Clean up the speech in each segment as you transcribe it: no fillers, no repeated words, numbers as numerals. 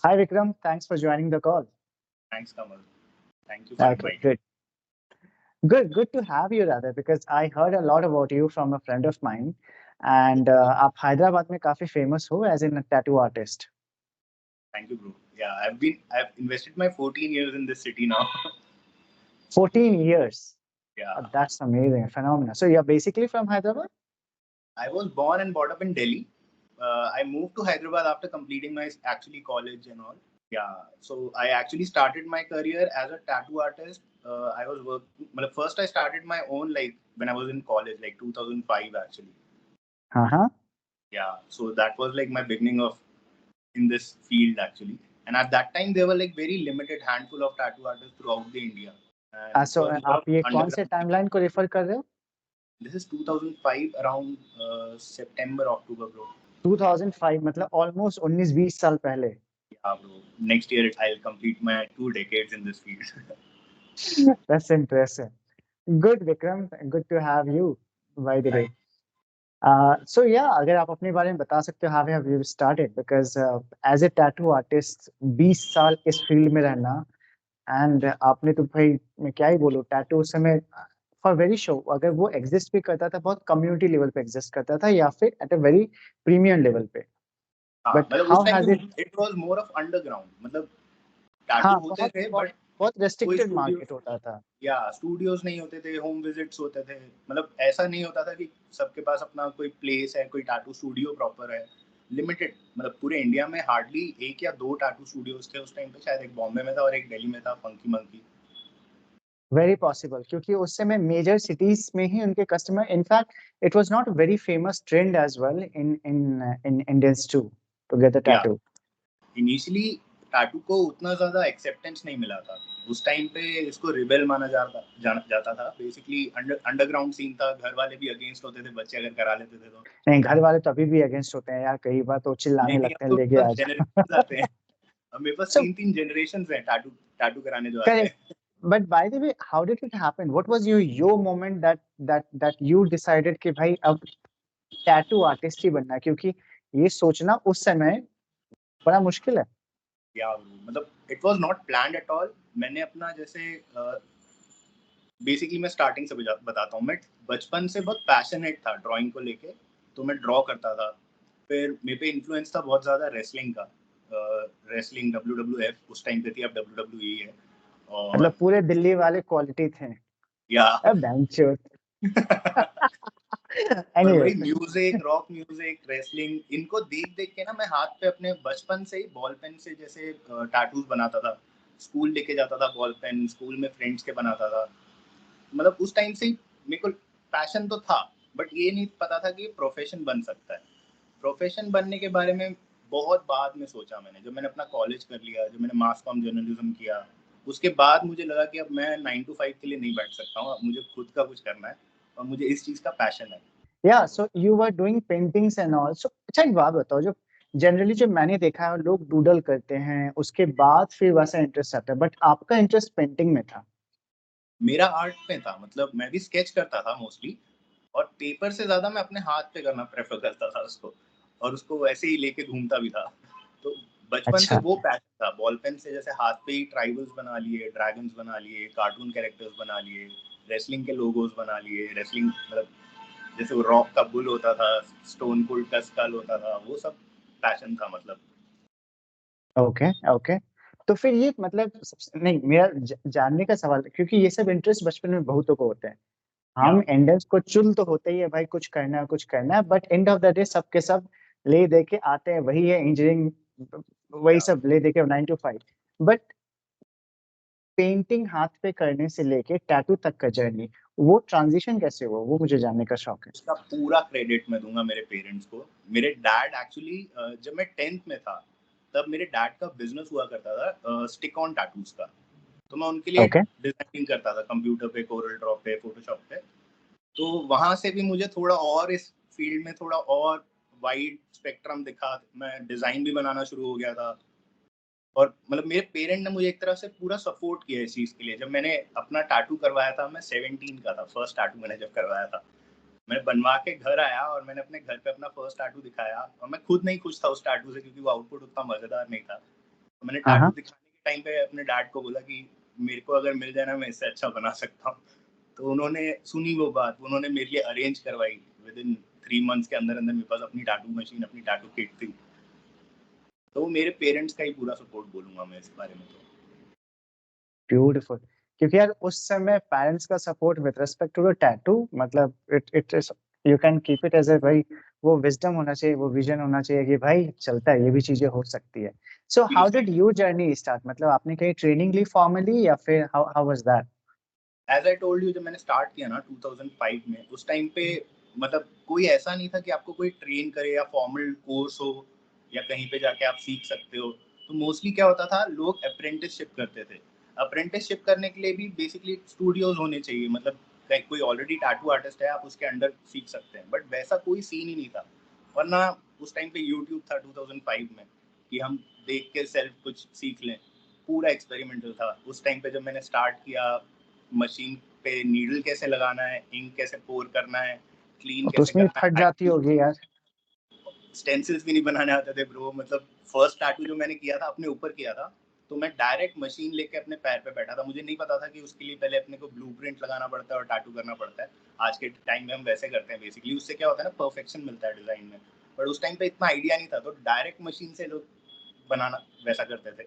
Hi Vikram, thanks for joining the call. Thanks, Kamal. Thank you for Okay, inviting. good. Good to have you rather because I heard a lot about you from a friend of mine and आप हैदराबाद में काफी famous हो as in a tattoo artist. Thank you, bro. Yeah, I've invested my 14 years in this city now. 14 years. Yeah, That's amazing, phenomenal. So you're basically from Hyderabad? I was born and brought up in Delhi. I moved to Hyderabad after completing my actually college and all. Yeah, so I actually started my career as a tattoo artist. I was working. Well, first I started my own like when I was in college, like 2005 actually. Uh-huh. Yeah, so that was like my beginning of in this field actually. And at that time, there were like very limited handful of tattoo artists throughout the India, and it So was a lot आप of ये कौन से underground. timeline को refer कर रहे हो? This is 2005 around September October, bro. 2005 मतलब almost 19-20 साल पहले. Yeah, bro. Next year I'll complete my 2 decades in this field. That's impressive. Good Vikram, good to have you by the way. Thank So yeah, अगर आप अपने बारे में बता सकते हो how have you started because as a tattoo artist 20 साल इस फील्ड में रहना एंड आपने तो भाई मैं क्या ही बोलूं टैटू उस समय फॉर वेरी शो अगर वो एग्जिस्ट भी करता था बहुत कम्युनिटी लेवल पे एग्जिस्ट करता था या फिर at a very premium level पे हाँ बट मतलब उस हाउ टाइम हैज इट पे it was more of underground मतलब टैटू हाँ होते बहुत थे बहुत बट बहुत कोई रेस्ट्रिक्टेड स्टूडियो मार्केट होता था या स्टूडियोज नहीं होते थे, होम विजिट्स होते थे, मतलब ऐसा नहीं होता था कि सबके पास अपना कोई प्लेस है, कोई टैटू स्टूडियो प्रॉपर है। लिमिटेड मतलब पूरे इंडिया में हार्डली एक या दो टैटू स्टूडियोज थे उस टाइम पे, शायद एक बॉम्बे में था और एक दिल्ली में था, फंकी मंकी। वेरी पॉसिबल क्योंकि उस समय मेजर सिटीज में ही उनके customer in fact it was not very famous trend as well in Indians to get the या टैटू इनिशियली टैटू को उतना ज्यादा एक्सेप्टेंस नहीं मिला था। उस टाइम पे इसको रिबेल माना जाता था। बेसिकली अंडरग्राउंड सीन था, घर वाले भी अगेंस्ट होते थे, बच्चे अगर करा लेते थे तो। नहीं घर वाले तो अभी भी अगेंस्ट होते हैं यार कई बार तो चिल्लाने नहीं, लगते अब हैं तो लेके मतलब आ जनरेशन जा आते हैं। अब मेरे पास so 3 जनरेशन हैं टैटू टैटू कराने जो आते correct हैं। but by the way how did it happen what was your moment that you decided कि भाई अब टैटू आर्टिस्ट ही बनना है क्योंकि ये सोचना उस समय बड़ा मुश्किल है या मतलब it was not planned at all. मैंने अपना जैसे बेसिकली मैं स्टार्टिंग से बताता हूँ। मैं बचपन से बहुत पैशनेट था ड्राइंग को लेके, तो मैं ड्रॉ करता था। फिर मेरे पे इन्फ्लुएंस था बहुत ज़्यादा रेसलिंग का। रेसलिंग WWF उस टाइम पे थी, अब WWE है। मतलब और पूरे दिल्ली वाले क्वालिटी थे या अब बेंचो और एनीवे वही म्यूजिक, रॉक म्यूजिक, रेसलिंग, इनको देख देख के ना मैं हाथ पे अपने बचपन से ही बॉल पेन से जैसे टैटूज बनाता था। स्कूल लेके जाता था बॉल पेन, स्कूल में फ्रेंड्स के बनाता था। मतलब उस टाइम से मेरे को पैशन तो था, बट ये नहीं पता था कि ये प्रोफेशन बन सकता है। प्रोफेशन बनने के बारे में बहुत बाद में सोचा मैंने, जब मैंने अपना कॉलेज कर लिया, जब मैंने मास कॉम जर्नलिज्म किया, उसके बाद मुझे लगा कि अब मैं 9 to 5 के लिए नहीं बैठ सकता हूँ, अब मुझे खुद का कुछ करना है और मुझे इस चीज़ का पैशन है। या so you were doing paintings and all so अच्छा एक बात बताओ जो जनरली जो मैंने देखा है लोग डूडल करते हैं उसके बाद फिर वैसा इंटरेस्ट आता है बट आपका इंटरेस्ट पेंटिंग में था मेरा आर्ट में था, मतलब मैं भी स्केच करता था मोस्टली, और पेपर से ज़्यादा मैं अपने हाथ पे करना प्रेफर करता था उसको, और उसको ऐसे ही लेके घूमता भी था। तो बचपन से अच्छा वो पैशन था, बॉल पेन से जैसे हाथ पे ही ट्राइबल्स बना लिए, ड्रैगन्स बना लिए, कार्टून कैरेक्टर्स बना लिए, रेसलिंग के लोगोज बना लिए। रेसलिंग मतलब जैसे वो रॉक का बुल होता था, स्टोन कोल्ड का स्कल होता था, वो सब पैशन था मतलब। ओके ओके तो फिर ये मतलब नहीं मेरा जानने का सवाल है, क्योंकि ये सब इंटरेस्ट बचपन में बहुतों को होते हैं या हम इंडियंस को चुल तो होते ही है भाई कुछ करना है but end of the day सबके सब ले दे के आते हैं वही है इंजीनियरिंग वही या सब ले दे के 9 to 5 बट पेंटिंग हाथ पे करने से लेके टैटू तक का जर्नी वो ट्रांजिशन कैसे हुआ वो मुझे जानने का शौक है उसका पूरा क्रेडिट मैं दूंगा मेरे पेरेंट्स को। मेरे डैड एक्चुअली जब मैं 10th में था, तब मेरे डैड का बिजनेस हुआ करता था स्टिक ऑन टैटूज का। तो मैं उनके लिए ओके डिजाइनिंग करता था कंप्यूटर पे, कोरल ड्रॉ पे, फोटोशॉप पे। तो वहां से भी मुझे थोड़ा और इस फील्ड में थोड़ा और वाइड स्पेक्ट्रम दिखा, मैं डिजाइन भी बनाना शुरू हो गया था। और मतलब मेरे पेरेंट ने मुझे एक तरह से पूरा सपोर्ट किया इस चीज के लिए। जब मैंने अपना टैटू करवाया था, मैं 17 का था, फर्स्ट टैटू मैंने जब करवाया था, मैं बनवा के घर आया और मैंने अपने घर पे अपना फर्स्ट टैटू दिखाया, और मैं खुद नहीं खुश था उस टैटू से क्योंकि वो आउटपुट उतना मजेदार नहीं था। तो मैंने हाँ टैटू हाँ। दिखाने के टाइम पे अपने डैड को बोला कि मेरे को अगर मिल जाए ना मैं इससे अच्छा बना सकता हूँ। तो उन्होंने सुनी वो बात, उन्होंने मेरे लिए अरेंज करवाई। विद इन 3 मंथ्स के अंदर अंदर मेरे पास अपनी टैटू मशीन, अपनी टैटू किट थी। तो वो मेरे पेरेंट्स का ही पूरा सपोर्ट बोलूंगा मैं इस बारे में। तो ब्यूटीफुल। क्योंकि यार उस समय पेरेंट्स का support with respect to the tattoo, मतलब it is, you can keep it as a भाई, वो विजडम होना चाहिए, वो विजन होना चाहिए कि भाई चलता है, ये भी चीजें हो सकती है। So how did your journey start, मतलब आपने कहीं ट्रेनिंग ली फॉर्मली या फिर how how was that? As I told you, जब मैंने स्टार्ट किया ना 2005 में, उस टाइम पे मतलब कोई ऐसा नहीं था कि आपको कोई ट्रेन करे या फॉर्मल कोर्स हो या कहीं पे जाके आप सीख सकते हो। तो मोस्टली क्या होता था, लोग अप्रेंटिसशिप करते थे। अप्रेंटिसशिप करने के लिए भी बेसिकली स्टूडियोज होने चाहिए, मतलब कोई ऑलरेडी टैटू आर्टिस्ट है आप उसके अंडर सीख सकते हैं, बट वैसा कोई सीन ही नहीं था। वरना उस टाइम पे यूट्यूब था 2005 में कि हम देख के सेल्फ कुछ सीख लें। पूरा एक्सपेरिमेंटल था उस टाइम पे। जब मैंने स्टार्ट किया, मशीन पे नीडल कैसे लगाना है, इंक कैसे पोर करना है, क्लीन तो कैसे उसमें करना फट है, जाती होगी यार। स्टेंसिल्स भी नहीं बनाने आते थे ब्रो। मतलब फर्स्ट टैटू जो मैंने किया था अपने ऊपर किया था, तो मैं डायरेक्ट मशीन लेके अपने पैर पे बैठा था। मुझे नहीं पता था कि उसके लिए पहले अपने को ब्लूप्रिंट लगाना पड़ता है और टैटू करना पड़ता है। आज के टाइम में हम वैसे करते हैं बेसिकली, उससे क्या होता है ना, परफेक्शन मिलता है डिजाइन में। बट उस टाइम पे इतना आइडिया नहीं था, तो डायरेक्ट मशीन से लोग बनाना वैसा करते थे।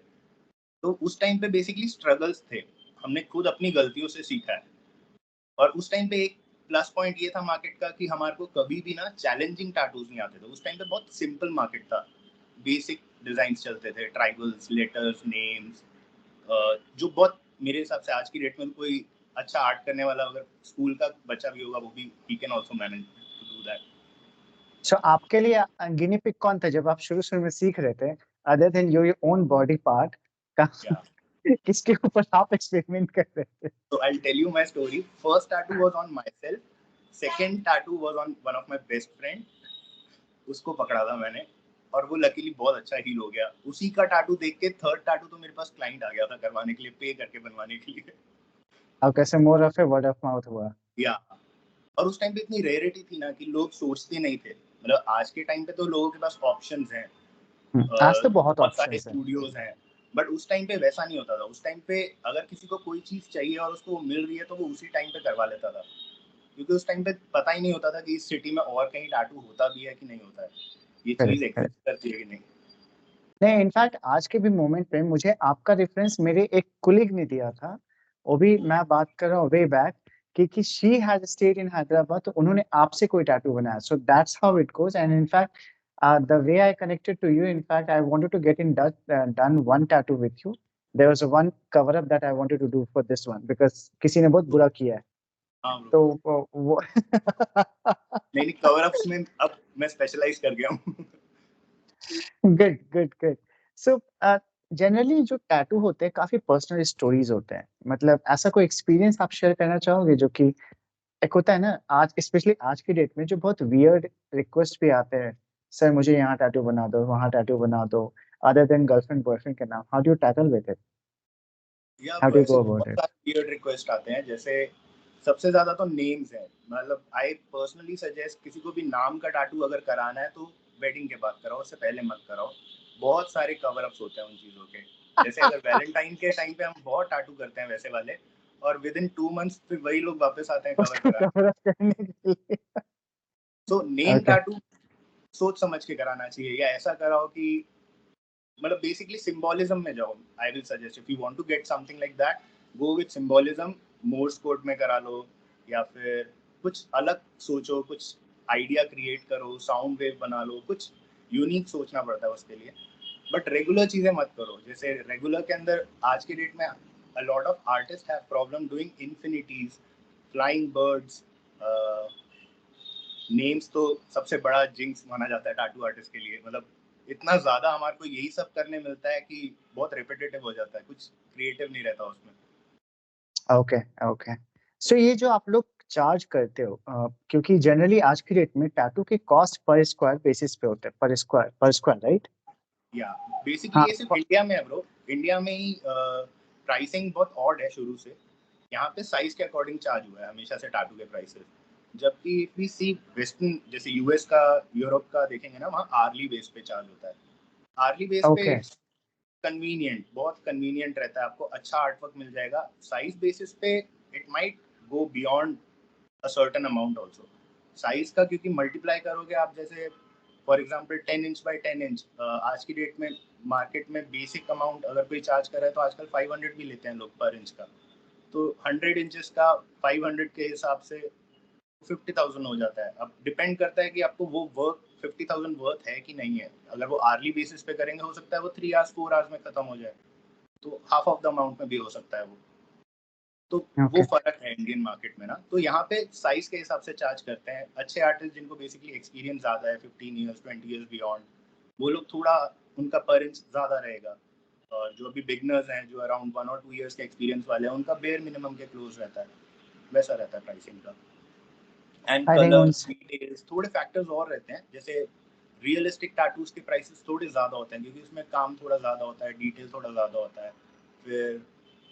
तो उस टाइम पे बेसिकली स्ट्रगल्स थे, हमने खुद अपनी गलतियों से सीखा है। और उस टाइम पे एक प्लस पॉइंट ये था मार्केट का कि हमारे को कभी भी ना चैलेंजिंग टैटूज नहीं आते थे। उस टाइम पे बहुत सिंपल मार्केट था, बेसिक डिजाइन चलते थे, ट्राइबल्स, लेटर्स, नेम्स, जो बहुत मेरे हिसाब से आज की डेट में कोई अच्छा आर्ट करने वाला अगर स्कूल का बच्चा भी होगा वो भी ही can also manage to do that. So आपके लिए गिनी पिग कौन था जब आप शुरू शुरू में सीख रहे थे, other than your own body part का? या किसके ऊपर आप एक्सपेरिमेंट कर रहे थे? So I'll tell you my story. First tattoo was on myself. Second tattoo was on one of my best friend. उसको पकड़ा था मैंने और वो लकीली बहुत अच्छा हील हो गया। उसी का टाटू देख के थर्ड टाटू तो मेरे पास क्लाइंट आ गया था करवाने के लिए, पे करके बनवाने के लिए। अब कैसे more of a word of mouth हुआ? या और उस टाइम पे इतनी रेयरिटी थी ना कि लोग सोचते नहीं थे। मतलब आज के टाइम पे तो लोगों के पास ऑप्शंस हैं, आज तो बहुत बहुत सारे ऑप्शंस है। स्टूडियोज हैं। बट उस टाइम पे वैसा नहीं होता था। उस टाइम पे अगर किसी को कोई चीज चाहिए और उसको मिल रही है तो वो उसी टाइम पे करवा लेता था, क्योंकि उस टाइम पे पता ही नहीं होता था कि इस सिटी में और कहीं टाटू होता भी है कि नहीं होता है, ये चीज करेक्ट। एग्जिस्ट करती है कि नहीं। नहीं, इनफैक्ट आज के भी मोमेंट पे मुझे आपका रेफरेंस मेरे एक कुलीग ने दिया था। वो भी मैं बात कर रहा हूँ वे बैक, कि she had stayed in Hyderabad, तो उन्होंने आपसे कोई टैटू बनाया। So that's how it goes. And in fact the way I connected to you, in fact I wanted to get in done one tattoo with you. There was one cover up that I wanted to do for this one, because किसी ने बहुत बुरा किया है। हाँ bro. तो वो नहीं नहीं, कवर अप्स में अब मैं स्पेशलाइज कर गया हूँ। Good good good. So generally जो टैटू होते हैं काफी पर्सनल स्टोरीज होते हैं, मतलब ऐसा कोई एक्सपीरियंस आप शेयर करना चाहोगे जो कि एक होता है ना, आज स्पेशली आज की डेट में जो बहुत वियर्ड रिक्वेस्ट भी आते हैं, सर मुझे यहाँ टैटू बना दो, वहाँ टैटू बना दो, अदर देन गर्लफ्रेंड बॉयफ्रेंड के नाम, how do you tackle with it, या हाउ डू यू वैसे गो बहुत अबाउट इट? सारे वियर्ड रिक्वेस्ट आते हैं। जैसे सबसे ज्यादा तो नेम्स हैं। मतलब आई पर्सनली सजेस्ट, किसी को भी नाम का टाटू अगर कराना है तो वेडिंग के बाद कराओ, उससे पहले मत कराओ। बहुत सारे कवर अप्स होते हैं उन चीजों के। जैसे अगर वैलेंटाइन के टाइम पे हम बहुत टाटू करते हैं वैसे वाले, और विद इन 2 मंथ्स फिर वही लोग वापस आते हैं कवर उसको करा। कवर अप करने के लिए। तो नेम ओके। टाटू सोच समझ के कराना चाहिए, या ऐसा कराओ कि मतलब बेसिकली सिंबोलिज्म में जाओ। I will suggest, if you want to get something like that, go with symbolism. Morse code में करा लो, या फिर कुछ अलग सोचो, कुछ आइडिया क्रिएट करो, साउंड वेव बना लो, कुछ यूनिक सोचना पड़ता है उसके लिए। बट रेगुलर चीजें मत करो। जैसे रेगुलर के अंदर आज के डेट में a lot of artists have problem doing infinities, flying birds, names तो सबसे बड़ा जिंक्स माना जाता है टैटू आर्टिस्ट के लिए। मतलब इतना ज्यादा हमारे को यही सब करने मिलता है कि बहुत रिपीटेटिव हो जाता है, कुछ क्रिएटिव नहीं रहता उसमें। Okay okay. सो ये जो आप लोग चार्ज करते हो, क्योंकि जनरली आज की डेट में टैटू के कॉस्ट पर स्क्वायर बेसिस पे होते हैं, पर स्क्वायर, राइट? या बेसिकली हाँ। ये सिर्फ इंडिया में है ब्रो। इंडिया में ही प्राइसिंग बहुत ऑड है शुरू से। यहाँ पे साइज के अकॉर्डिंग चार्ज हुआ है हमेशा से टैटू के प्राइसेस। जबकि इफ वी सी वेस्टर्न, जैसे यूएस का, यूरोप का देखेंगे ना, वहाँ आर्ली बेस पे चार्ज होता है। आर्ली बेस पे ओके। कन्वीनियंट, बहुत कन्वीनियंट रहता है, आपको अच्छा आर्ट वर्क मिल जाएगा। साइज बेसिस पे it might go beyond a certain amount also. Size का क्योंकि मल्टीप्लाई करोगे आप, जैसे for example 10 inch by 10 inch, आज की डेट में मार्केट में बेसिक अमाउंट अगर कोई चार्ज कर रहा है तो आजकल 500 भी लेते हैं लोग पर इंच का। तो 100 इंचेस का 500 के हिसाब से 50,000 हो जाता है। अब डिपेंड करता है कि आपको वो वर्क 50,000 वर्थ है कि नहीं है। अगर वो आर्ली बेसिस पे करेंगे, हो सकता है वो 3 आवर्स 4 आवर्स में खत्म हो जाए, तो हाफ ऑफ द अमाउंट में भी हो सकता है वो। तो वो ओके। फर्क है इंडियन मार्केट में ना। तो यहाँ पे साइज के हिसाब से चार्ज करते हैं। अच्छे आर्टिस्ट जिनको बेसिकली एक्सपीरियंस ज़्यादा है, 15 ईयर्स 20 ईयर्स बियॉन्ड, वो लोग थोड़ा, उनका पर इंच ज़्यादा रहेगा। और जो अभी बिगनर्स हैं, जो अराउंड 1 और 2 ईयर्स के एक्सपीरियंस वाले हैं, उनका बेयर मिनिमम के क्लोज रहता है। वैसा रहता है प्राइसिंग का। एंड आई थिंक उन कलर्स, डिटेल्स, थोड़े फैक्टर्स और रहते हैं। जैसे रियलिस्टिक टैटूज के प्राइसेस थोड़े ज़्यादा होते हैं क्योंकि उसमें काम थोड़ा ज़्यादा होता है, डिटेल थोड़ा ज़्यादा होता है। फिर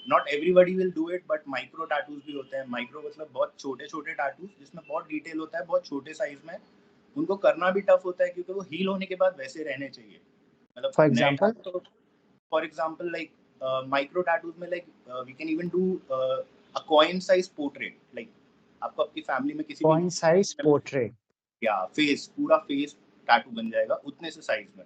not everybody will do it, but micro tattoos भी होते हैं। माइक्रो मतलब बहुत छोटे छोटे टैटूज जिसमें बहुत डिटेल होता है, बहुत छोटे साइज में। उनको करना भी टफ होता है क्योंकि वो हील होने के बाद वैसे रहने चाहिए। मतलब फॉर नए एग्जांपल टैटू तो, for example like micro tattoos में like we can even do a coin size portrait. Like आपको आपकी फैमिली में किसी भी पॉइंट साइज पोर्ट्रेट। या फेस, पूरा फेस टैटू बन जाएगा उतने से साइज में।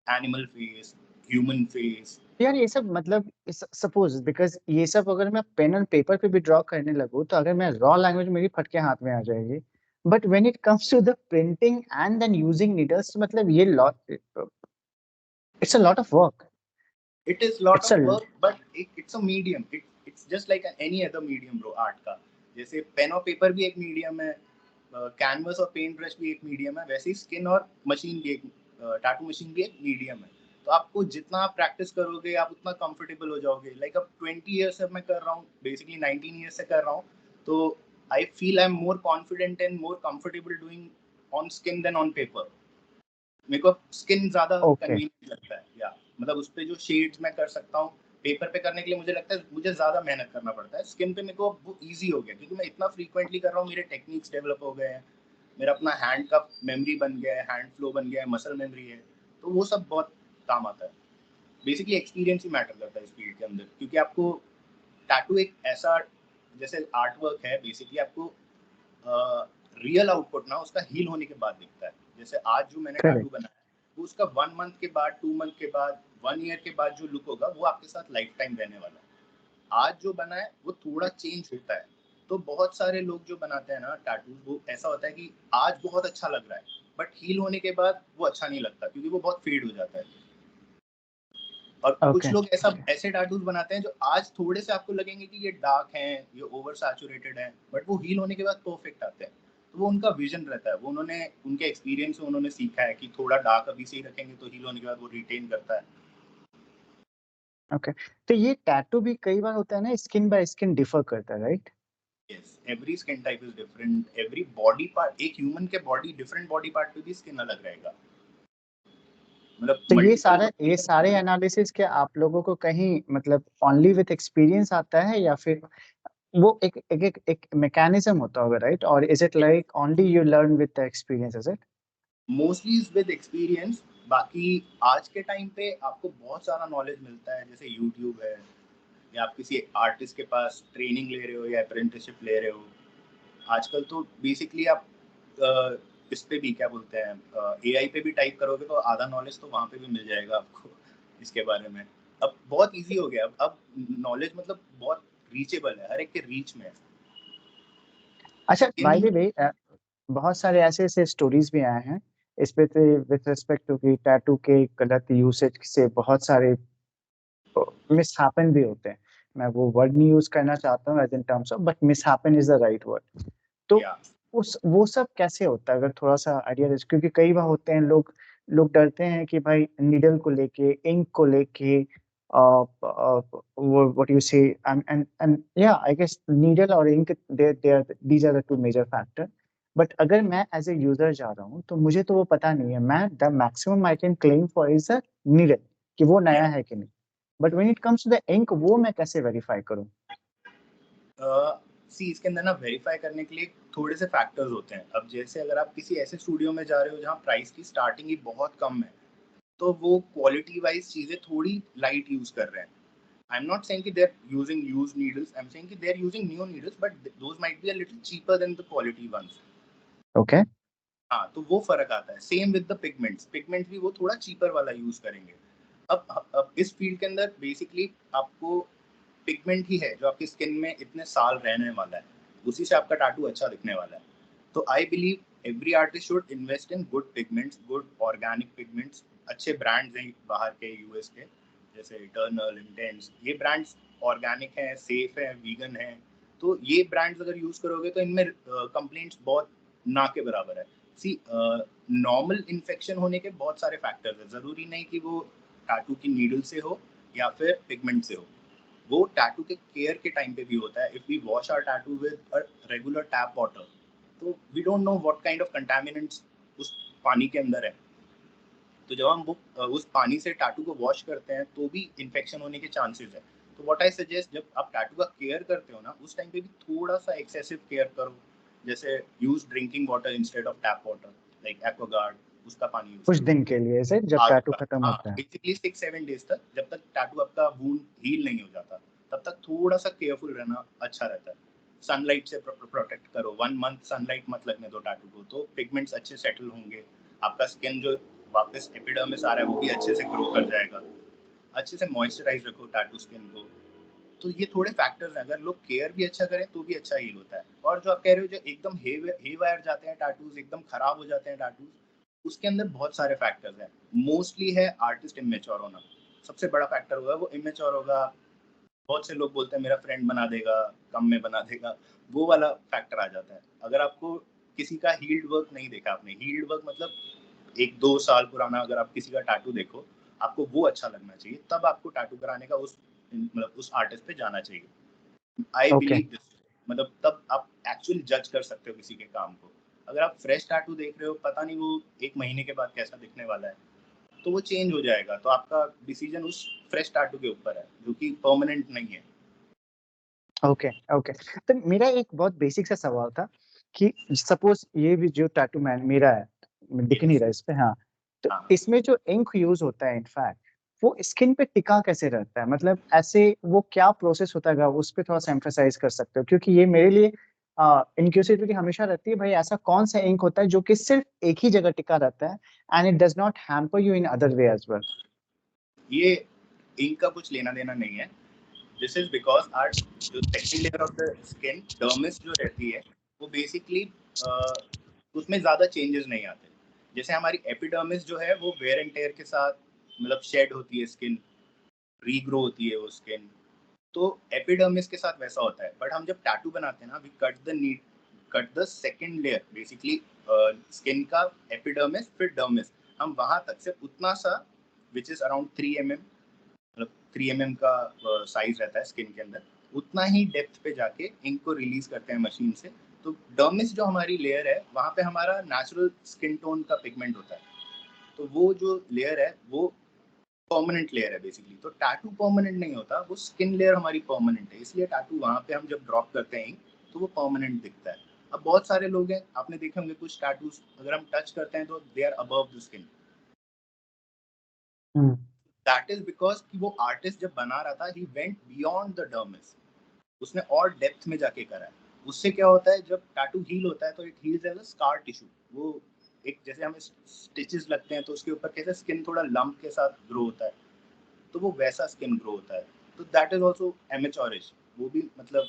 Animal face, human face. यार ये सब मतलब सपोज बिकॉज ये सब अगर मैं पेन एंड पेपर पे भी ड्रॉ करने लगूँ तो अगर मैं रॉ लैंग्वेज मेरी फट के हाथ में आ जाएगी। But when it comes to the printing and then using needles, मतलब ये lot, it's a lot of work. It is lot it's of a work, but it's a medium. It's just like any other medium bro, art का। जैसे pen और paper भी एक medium है, canvas और paint brush भी एक medium है, वैसे ही स्किन और मशीन भी एक, टैटू मशीन भी एक मीडियम है। तो आपको जितना आप प्रैक्टिस करोगे आप उतना कंफर्टेबल हो जाओगे। लाइक अब 20 ईयर्स से मैं कर रहा हूँ, बेसिकली 19 ईयर्स से कर रहा हूँ। तो I feel I am more confident and more comfortable doing on skin then on paper. मेरे को स्किन ज्यादा ओके। कन्वीनियंट लगता है, या मतलब उस पे जो शेड्स मैं कर सकता हूँ। पेपर पे करने के लिए मुझे लगता है मुझे ज्यादा मेहनत करना पड़ता है। स्किन पे मेरे को वो इजी हो गया क्योंकि मैं इतना फ्रीक्वेंटली कर रहा हूँ, मेरे टेक्निक्स डेवलप हो गए हैं, मेरा अपना हैंड का मेमोरी बन गया है, हैंड फ्लो बन गया है, मसल मेमोरी है। तो वो सब बहुत काम आता है। बेसिकली एक्सपीरियंस ही मैटर करता है इस फील्ड के अंदर, क्योंकि आपको टैटू एक ऐसा, जैसे आर्ट वर्क है, बेसिकली आपको रियल आउटपुट ना उसका हील होने के बाद दिखता है। जैसे आज जो मैंने टाटू करेक्ट। बनाया है, वो उसका 1 मंथ के बाद, 2 मंथ के बाद, 1 ईयर के बाद जो लुक होगा वो आपके साथ लाइफ टाइम रहने वाला है। आज जो बना है वो थोड़ा चेंज होता है। तो बहुत सारे लोग जो बनाते हैं ना टैटू, वो ऐसा होता है कि आज बहुत अच्छा लग रहा है, बट हील होने के बाद वो अच्छा नहीं लगता क्योंकि वो बहुत फेड हो जाता है। और कुछ ओके। लोग ऐसा ऐसे टैटूज बनाते हैं जो आज थोड़े से आपको लगेंगे कि ये डार्क हैं, ये ओवर सैचुरेटेड हैं, बट वो हील होने के बाद परफेक्ट आते हैं। तो वो उनका विजन रहता है, वो उन्होंने उनके एक्सपीरियंस से उन्होंने सीखा है कि थोड़ा डार्क अभी से ही रखेंगे तो हील होने के बाद वो रिटेन करता है। ओके। तो ये टैटू भी कई बार होता है ना, स्किन बाय स्किन डिफर करता है, right? Yes, every skin type is different, every body part, एक ह्यूमन के बॉडी डिफरेंट बॉडी पार्ट पे भी स्किन अलग रहेगा। मतलब तो मल्टीपल। ये सारे एनालिसिस क्या आप लोगों को कहीं मतलब ओनली विथ एक्सपीरियंस आता है, या फिर वो एक मैकेनिज्म होता होगा, राइट? और is it like only you learn with the experience, is it? Mostly is with experience. बाकी आज के टाइम पे आपको बहुत सारा नॉलेज मिलता है, जैसे यूट्यूब है, या आप किसी आर्टिस्ट के पास ट्रेनिंग ले रहे हो या अप्रेंटिसशिप ले रहे हो। आजकल तो बेसिकली आप इस पे भी क्या बोलते हैं, एआई पे भी टाइप करोगे तो आधा नॉलेज तो वहाँ पे भी मिल जाएगा आपको इसके बारे में। अब बहुत इजी हो गया, अब नॉलेज मतलब बहुत रीचेबल है, हर एक के रीच में है। अच्छा, बाय स्किन। द वे, बहुत सारे ऐसे ऐसे स्टोरीज भी आए हैं इस पे विद रिस्पेक्ट टू कि टैटू के गलत यूसेज से बहुत सारे मिसहैपन भी होते हैं। मैं वो वर्ड नहीं यूज करना चाहता हूँ as in terms of, but misshapen is the right word. तो या उस वो सब कैसे होता है, अगर थोड़ा सा आइडिया दे, क्योंकि कई बार होते हैं लोग लोग डरते हैं कि भाई नीडल को लेके, इंक को लेके, व्हाट यू से, एंड या आई गेस नीडल और ink, they are these are the two major factor. But अगर मैं एज ए यूजर जा रहा हूँ तो मुझे तो वो पता नहीं है, मैं the maximum I can claim for is the needle, कि वो या नया है कि नहीं। But when it comes to the ink, वो मैं कैसे वेरीफाई करूँ? सी इसके अंदर ना वेरीफाई करने के लिए थोड़े से फैक्टर्स होते हैं। अब जैसे अगर आप किसी ऐसे स्टूडियो में जा रहे हो जहाँ प्राइस की स्टार्टिंग ही बहुत कम है, तो वो क्वालिटी वाइज चीजें थोड़ी लाइट यूज कर रहे हैं. I'm not saying that they're using used needles. I'm saying that they're using new needles, but those might be a little cheaper than the quality ones. Okay. हाँ, तो वो फर्क आता है. Same with the pigments. Pigment भी वो थोड़ा cheaper वाला यूज करेंगे. अब इस फील्ड के अंदर बेसिकली आपको पिगमेंट ही है जो आपकी स्किन में इतने साल रहने वाला है. उसी से आपका टैटू अच्छा दिखने वाला है. तो I believe every artist should invest in good pigments, good organic pigments. अच्छे ब्रांड्स हैं बाहर के, यूएस के, जैसे इटर्नल, इंटेंस. ये ब्रांड्स ऑर्गेनिक हैं, सेफ हैं, वीगन हैं. तो ये ब्रांड्स अगर यूज करोगे तो इनमें कंप्लेंट्स बहुत ना के बराबर है. सी, नॉर्मल इन्फेक्शन होने के बहुत सारे फैक्टर्स हैं. जरूरी नहीं कि वो टैटू की नीडल से हो या फिर पिगमेंट से हो. वो टैटू के केयर के टाइम पे भी होता है. If we wash our tattoo with a regular tap water, तो we don't know what kind of contaminants उस पानी के अंदर है. तो जब हम वो उस पानी से टैटू को वॉश करते हैं तो भी इन्फेक्शन होने के चांसेस है. तो व्हाट आई सजेस्ट, जब आप टैटू का केयर करते हो ना, उस टाइम पे भी थोड़ा सा एक्सेसिव केयर करो. जैसे use drinking water instead of tap water, like Aquaguard. उसका पानी यूज कुछ करो. दिन के लिए से जब आगे टैटू का, खत्म हाँ, होता है. बेसिकली 6-7 डेज तक, जब तक टैटू आपका वूंड हील नहीं हो जाता, तब तक थोड़ा सा केयरफुल रहना अच्छा रहता है. सनलाइट से प्रोटेक्ट करो. 1 मंथ सनलाइट मत लगने दो टैटू को, तो पिगमेंट्स अच्छे सेटल होंगे. आपका स्किन जो वापस एपिडर्मिस आ रहा है वो भी अच्छे से ग्रो कर जाएगा. अच्छे से मॉइस्चराइज रखो टैटू स्किन को. तो ये थोड़े फैक्टर्स हैं. अगर लोग केयर भी अच्छा करें तो भी अच्छा हील होता है. और जो आप कह रहे हो, जो एकदम हे वायर जाते हैं टैटूज, एकदम खराब हो जाते हैं टैटूज, उसके अंदर बहुत सारे फैक्टर्स हैं. मोस्टली है आर्टिस्ट इमेच्योर होना. सबसे बड़ा फैक्टर होगा वो इमेच्योर होगा. बहुत से लोग बोलते हैं मेरा फ्रेंड बना देगा, कम में बना देगा. वो वाला फैक्टर आ जाता है. अगर आपको किसी का हील्ड वर्क नहीं देखा आपने, हील्ड वर्क मतलब 1-2 साल पुराना अगर आप किसी का टैटू देखो, आपको वो अच्छा लगना चाहिए. तब आपको टैटू कराने का उस आर्टिस्ट पे जाना चाहिए. आई ओके. Believe this. मतलब तब आप एक्चुअली जज कर सकते हो किसी के काम को. अगर आप फ्रेश टैटू देख रहे हो, पता नहीं वो 1 महीने के बाद कैसा दिखने वाला है, तो वो चेंज हो जाएगा. तो आपका डिसीजन उस फ्रेश टैटू के ऊपर है, जो कि परमानेंट नहीं है. ओके. ओके. तो मेरा एक बहुत बेसिक सा सवाल था कि सपोज ये भी जो टैटू मैन मेरा है, दिख नहीं यस. रहा इस पे, हाँ, तो हाँ. इसमें जो इंक यूज होता है इनफैक्ट, वो स्किन पे टिका कैसे रहता है? मतलब ऐसे वो क्या प्रोसेस होता है, उस पे थोड़ा सा एम्फसाइज कर सकते हो? क्योंकि ये मेरे लिए इनक्यूसिविटी हमेशा रहती है, भाई ऐसा कौन सा इंक होता है जो कि सिर्फ एक ही जगह टिका रहता है and it does not hamper you in other way as well? ये इंक का कुछ लेना देना नहीं है. दिस इज बिकॉज आर जो second layer of the skin, dermis जो रहती है, वो बेसिकली उसमें ज्यादा चेंजेस नहीं आते. जैसे हमारी एपिडर्मिस जो है वो वेयर एंड टेयर के साथ मतलब शेड होती है स्किन, रीग्रो होती है वो स्किन. तो एपिडर्मिस के साथ वैसा होता है. बट हम जब टैटू बनाते हैं ना, we cut the second layer basically, skin का एपिडर्मिस फिर डर्मिस. हम वहां तक सिर्फ उतना सा, विच इज अराउंड 3 mm, मतलब 3 mm का साइज रहता है स्किन के अंदर, उतना ही डेप्थ पे जाके इंक को रिलीज करते हैं मशीन से. तो डर्मिस जो हमारी लेयर है, वहां पे हमारा नेचुरल स्किन टोन का पिगमेंट होता है. तो वो जो लेयर है वो परमानेंट लेयर है बेसिकली. तो टैटू परमानेंट नहीं होता, वो स्किन लेयर हमारी परमानेंट है. इसलिए टैटू वहां पे हम जब ड्रॉप करते हैं तो वो परमानेंट दिखता है. अब बहुत सारे लोग हैं, आपने देखे होंगे कुछ टैटूज अगर हम टच करते हैं तो they are above the skin. That is because कि वो आर्टिस्ट जब बना रहा था, he went beyond the dermis. उसने और डेप्थ में जाके करा है. उससे क्या होता है, जब टैटू हील होता है तो it heals as a scar tissue. वो एक, जैसे हमें स्टिचेस लगते हैं तो उसके ऊपर कैसे स्किन थोड़ा लंप के साथ ग्रो होता है, तो वो वैसा स्किन ग्रो होता है. तो दैट इज ऑल्सो एमेचोरिश. वो भी मतलब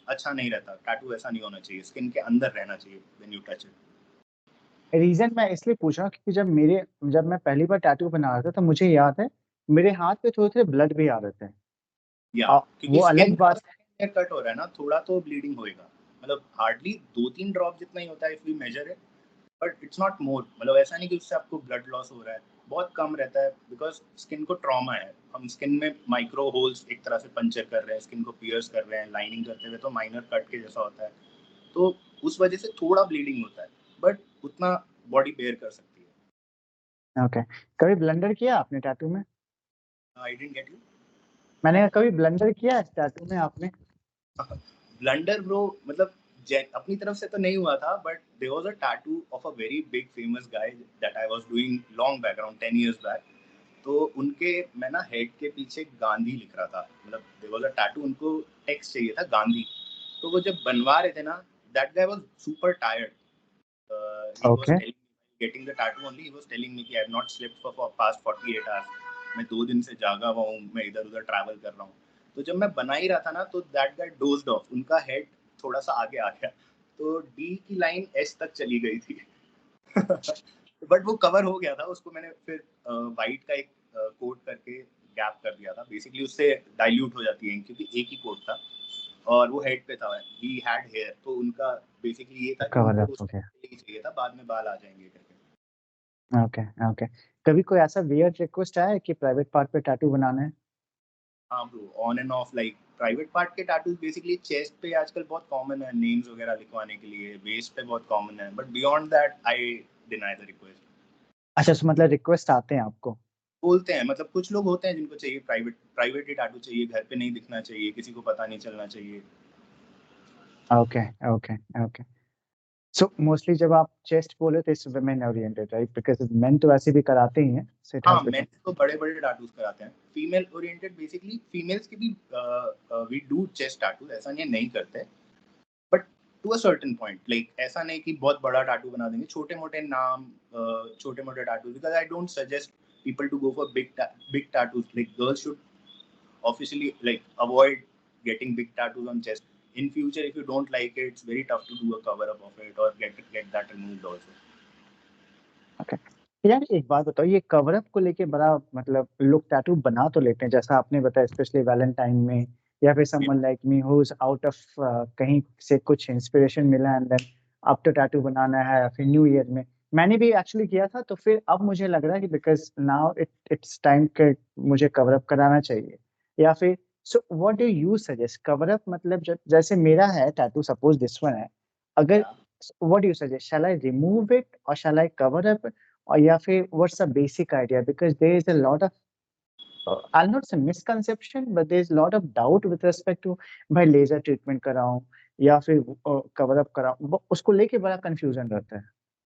अच्छा नहीं रहता. टैटू ऐसा नहीं होना चाहिए, स्किन के अंदर रहना चाहिए when you touch it. Reason मैं इसलिए पूछ रहा हूँ क्योंकि जब मैं पहली बार टैटू बना रहा था तो मुझे याद है मेरे हाथ पे थोड़े थोड़े ब्लड भी आ रहे थे. या वो क्योंकि अलग स्किन बात. कट हो रहा है ना, थोड़ा तो ब्लीडिंग होएगा. मतलब हार्डली 2-3 ड्रॉप जितना ही होता है if we measure it, but it's not more. मतलब ऐसा नहीं कि उससे आपको ब्लड लॉस हो रहा है. बहुत कम रहता है बिकॉज स्किन को ट्रॉमा है. हम स्किन में माइक्रो होल्स एक तरह से पंचर कर रहे हैं, स्किन को पियर्स कर रहे हैं लाइनिंग करते हुए, तो माइनर कट के जैसा होता है. तो उस वजह से थोड़ा ब्लीडिंग होता है, बट उतना बॉडी बेयर कर सकती है. ओके. कभी ब्लंडर किया आपने टैटू में? I didn't get you. मैंने कहा कभी ब्लंडर किया है टैटू में आपने? ब्लंडर ब्रो, मतलब अपनी तरफ से तो नहीं हुआ था, but there was a tattoo of a very big famous guy that I was doing long back, around 10 years back. तो उनके मैं ना हेड के पीछे गांधी लिख रहा था, मतलब देयर वाज अ टैटू, उनको टेक्स्ट चाहिए था गांधी। तो वो जब बनवा रहे थे ना, that guy was super tired. He was okay, telling me, getting the tattoo only, he was telling me कि I have not slept for past 48 hours. मैं 2 दिन से जागा हुआ हूँ, मैं इधर-उधर ट्रैवल कर रहा हूँ। तो जब मैं बना ही रहा था ना, तो दैट गाय डोज्ड ऑफ, उनका हेड थोड़ा-सा आगे आ गया। तो डी की लाइन एच तक चली गई थी। बट वो कवर हो गया था, उसको मैंने फिर व्हाइट का एक कोट करके गैप कर दिया था। बेसिकली उससे डाइल्यूट हो जाती है, क्योंकि एक ही कोट था और वो हेड पे था, ही हैड हेयर, तो उनका बेसिकली ये था कि कवर उनको अप उस हो गया। ही चाहिए था, बाद में बाल आ जाएंगे करके। Okay, okay. कभी कोई ऐसा वियर्ड रिक्वेस्ट आया है कि प्राइवेट पार्ट पे टैटू बनाना है? हाँ bro, on end of, like private part के टैटूज बेसिकली चेस्ट पे आजकल बहुत कॉमन है, नेम्स वगैरह लिखवाने के लिए, वेस्ट पे बहुत कॉमन है, but beyond that I deny the request. अच्छा, तो मतलब रिक्वेस्ट आते हैं आपको? बोलते हैं, मतलब कुछ लोग होते हैं जिनको चाहिए प्राइवेट प्राइवेट ही टैटू चाहिए, घर पे नहीं दिखना चाहिए, किसी को पता नहीं चलना चाहिए। Okay, okay, okay. So mostly जब आप चेस्ट बोले तो it's women oriented, right? Because main तो वैसे भी कराते ही हैं, सो इट हाँ, हैज़ मेन बिकम। तो बड़े-बड़े टैटूज़ कराते हैं। फीमेल ओरिएंटेड बेसिकली फीमेल्स के भी वी डू चेस्ट टैटू, ऐसा नहीं है नहीं करते। But to a certain point, like ऐसा नहीं कि बहुत बड़ा टैटू बना देंगे, छोटे-मोटे नाम, छोटे-मोटे tattoo, because I don't suggest people to go for big tattoos, like girls should officially like avoid getting big tattoos on chest. In future, if you don't like it, it's very tough to do a cover up of it or get that removed also. Okay. यार एक बात बताओ, ये cover up को लेके बड़ा मतलब लोग टैटू बना तो लेते हैं, जैसा आपने बताया स्पेशली वैलेंटाइन में, या फिर someone like me who is out of कहीं से कुछ इंस्पिरेशन मिला एंड देन अब तो टैटू बनाना है, या फिर न्यू ईयर में। मैंने भी एक्चुअली किया था, तो फिर अब मुझे लग रहा है कि बिकॉज़ नाउ इट्स टाइम कि मुझे कवर अप कराना चाहिए, या फिर so what do you suggest? Cover up मतलब ज जैसे मेरा है टैटू, सपोज़ दिस वन है, अगर Yeah. What do you suggest? Shall I remove it और shall I cover up, or या फिर what's the basic idea? Because there is a lot of I'll not say misconception, but there is a lot of doubt with respect to भाई laser treatment कराऊँ या फिर cover up कराऊँ, वो उसको लेके बड़ा confusion रहता है।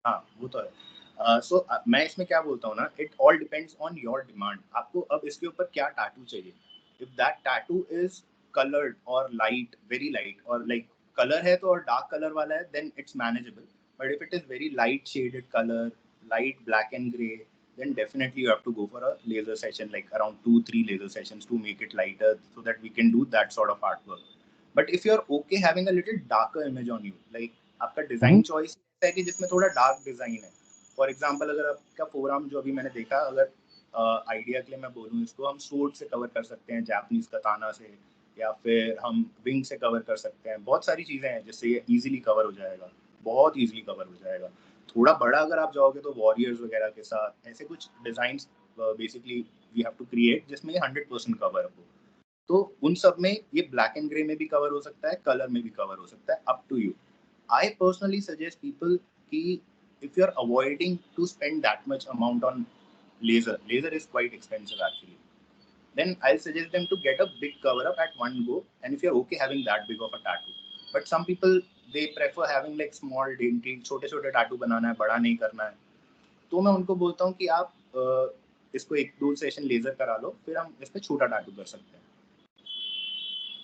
हाँ, वो तो है। सो मैं इसमें क्या बोलता हूँ ना, it all depends on your demand. आपको अब इसके ऊपर क्या टैटू चाहिए। If that tattoo is coloured और लाइट, वेरी लाइट, और लाइक कलर है तो और डार्क कलर वाला है, then it's manageable. But if it is very light shaded colour, light black and grey, then definitely you have to go for a laser session, like around 2-3 laser sessions to make it lighter, so that we can do that sort of artwork. But if you're okay having a little darker image on you, like आपका हुँ, design choice है कि जिसमें थोड़ा dark design है। For example, अगर आपका forearm जो अभी मैंने देखा, अगर आइडिया के लिए मैं बोलूँ, इसको हम स्वॉर्ड से कवर कर सकते हैं, जापानीज कताना से, या फिर हम विंग से कवर कर सकते हैं। बहुत सारी चीजें हैं जिससे ये इजीली कवर हो जाएगा, बहुत इजीली कवर हो जाएगा। थोड़ा बड़ा अगर आप जाओगे तो वॉरियर्स वगैरह के साथ ऐसे कुछ design basically we have to create जिसमें 100% कवर हो। तो उन सब में ये ब्लैक एंड ग्रे में भी कवर हो सकता है, कलर में भी कवर हो सकता है, up to you. I personally suggest people ki if you're avoiding to spend that much amount on laser is quite expensive actually. Then I'll suggest them to get a big cover up at one go. And if you're okay having that big of a tattoo, but some people they prefer having like small dainty छोटे छोटे tattoo बनाना है, बड़ा नहीं करना है। तो मैं उनको बोलता हूँ कि आप इसको 1-2 सेशन लेजर करा लो, फिर हम इस पे छोटा टैटू कर सकते हैं।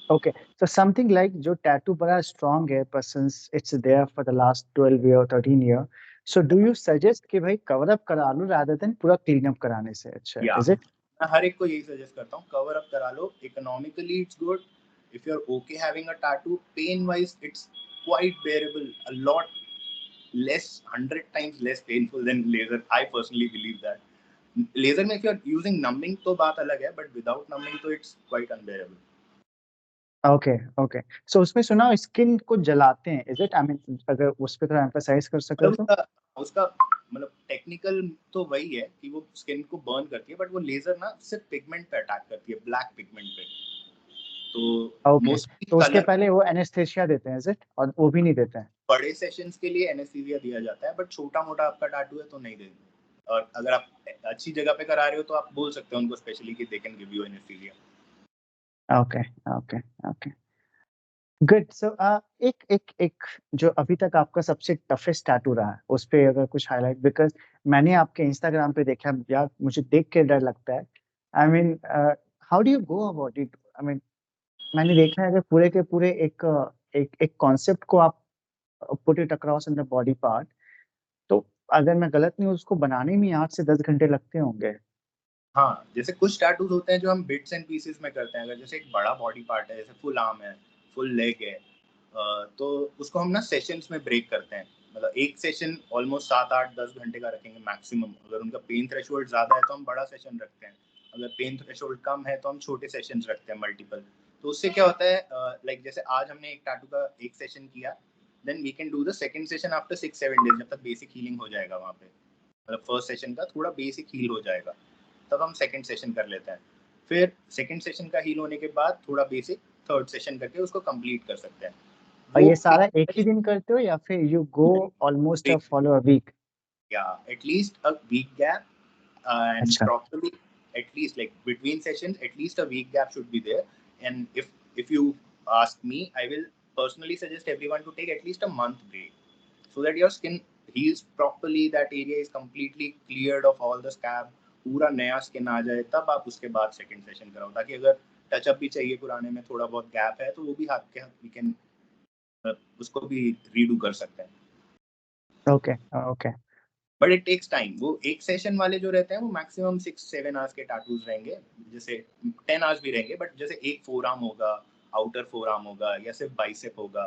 ओके। सो समथिंग लाइक जो टैटू बड़ा स्ट्रॉन्ग है, पर since it's there for the last 12 year, 13 year, so do you suggest कि भाई कवर अप करा लो रादर देन पूरा क्लीन अप कराने से अच्छा है, या इज़ इट? मैं हर एक को यही सजेस्ट करता हूँ, कवर अप करा लो, economically it's good. If you are okay having a tattoo, pain wise it's quite bearable, a lot less, 100 times less painful than laser. I personally believe that laser में if you are using numbing तो बात अलग है, but without numbing तो it's quite unbearable. Okay, okay. So उसमें सुना है skin को जलाते हैं, इज़ इट? आई मीन अगर उस पे थोड़ा एम्फसाइज़ कर सके मतलब तो? उसका उसका मतलब टेक्निकल तो वही है कि वो स्किन को बर्न करती है, बट वो लेजर ना सिर्फ पिगमेंट पे अटैक करती है, ब्लैक पिगमेंट पे। तो ओके, मोस्टली तो उसके कलर पहले वो एनेस्थीसिया देते हैं, इज़ इट? और वो भी नहीं देते हैं? बड़े सेशंस के लिए एनेस्थीसिया दिया जाता है, बट छोटा-मोटा आपका टैटू है तो नहीं देंगे। और अगर आप अच्छी जगह पे करा रहे हो तो आप बोल सकते हो उनको स्पेशली कि they can give you anaesthesia. Okay, okay, okay. Good. So एक एक एक जो अभी तक आपका सबसे टफेस्ट टैटू रहा है, उस पे अगर कुछ हाइलाइट, बिकॉज़ मैंने आपके इंस्टाग्राम पे देखा यार, मुझे देख के डर लगता है। I mean how do you go about it? I mean मैंने देखा है कि पूरे के पूरे एक कॉन्सेप्ट को आप put it across in the body part, तो अगर मैं गलत नहीं हूँ उसको बनाने में 8 से 10 घंटे लगते होंगे। हाँ, जैसे कुछ टैटूज होते हैं जो हम बिट्स एंड पीसेस में करते हैं। अगर जैसे एक बड़ा बॉडी पार्ट है, जैसे फुल आर्म है, फुल लेग है, तो उसको हम ना सेशंस में ब्रेक करते हैं। मतलब एक सेशन ऑलमोस्ट 7, 8, 10 घंटे का रखेंगे मैक्सिमम। अगर उनका पेन थ्रेशोल्ड ज़्यादा है तो हम बड़ा सेशन रखते हैं, अगर पेन थ्रेशोल्ड कम है तो हम छोटे सेशंस रखते हैं मल्टीपल। तो उससे क्या होता है, लाइक जैसे आज हमने एक टैटू का एक सेशन किया, then we can do the second session after 6-7 days, जब तक बेसिक हीलिंग हो जाएगा वहाँ पे। मतलब फर्स्ट सेशन का थोड़ा बेसिक हील हो जाएगा, तब हम सेकंड सेशन कर लेते हैं। फिर सेकंड सेशन का हील होने के बाद थोड़ा बेसिक थर्ड सेशन करके उसको कंप्लीट कर सकते हैं। और वो ये सारा एक ही दिन करते हो या फिर you go almost follow a week? या at least a week gap, and अच्छा। properly, at least like between sessions at least a week gap should be there. And if you ask me, I will personally suggest everyone to take at least a month break so that your skin heals properly, that area is completely cleared of all the scab, पूरा नया skin आ जाए, तब आप उसके बाद second session कराओ, ताकि अगर टचअप भी चाहिए पुराने में थोड़ा बहुत गैप है तो वो भी हाथ के हाथ वी कैन उसको भी रीडू कर सकते हैं। Okay okay. But it takes time. वो एक सेशन वाले जो रहते हैं वो मैक्सिमम 6-7 आवर्स के टैटूज रहेंगे, जैसे 10 आवर्स भी रहेंगे, बट जैसे एक फोर आर्म होगा, आउटर फोर आर्म होगा, या सिर्फ बाइसेप होगा,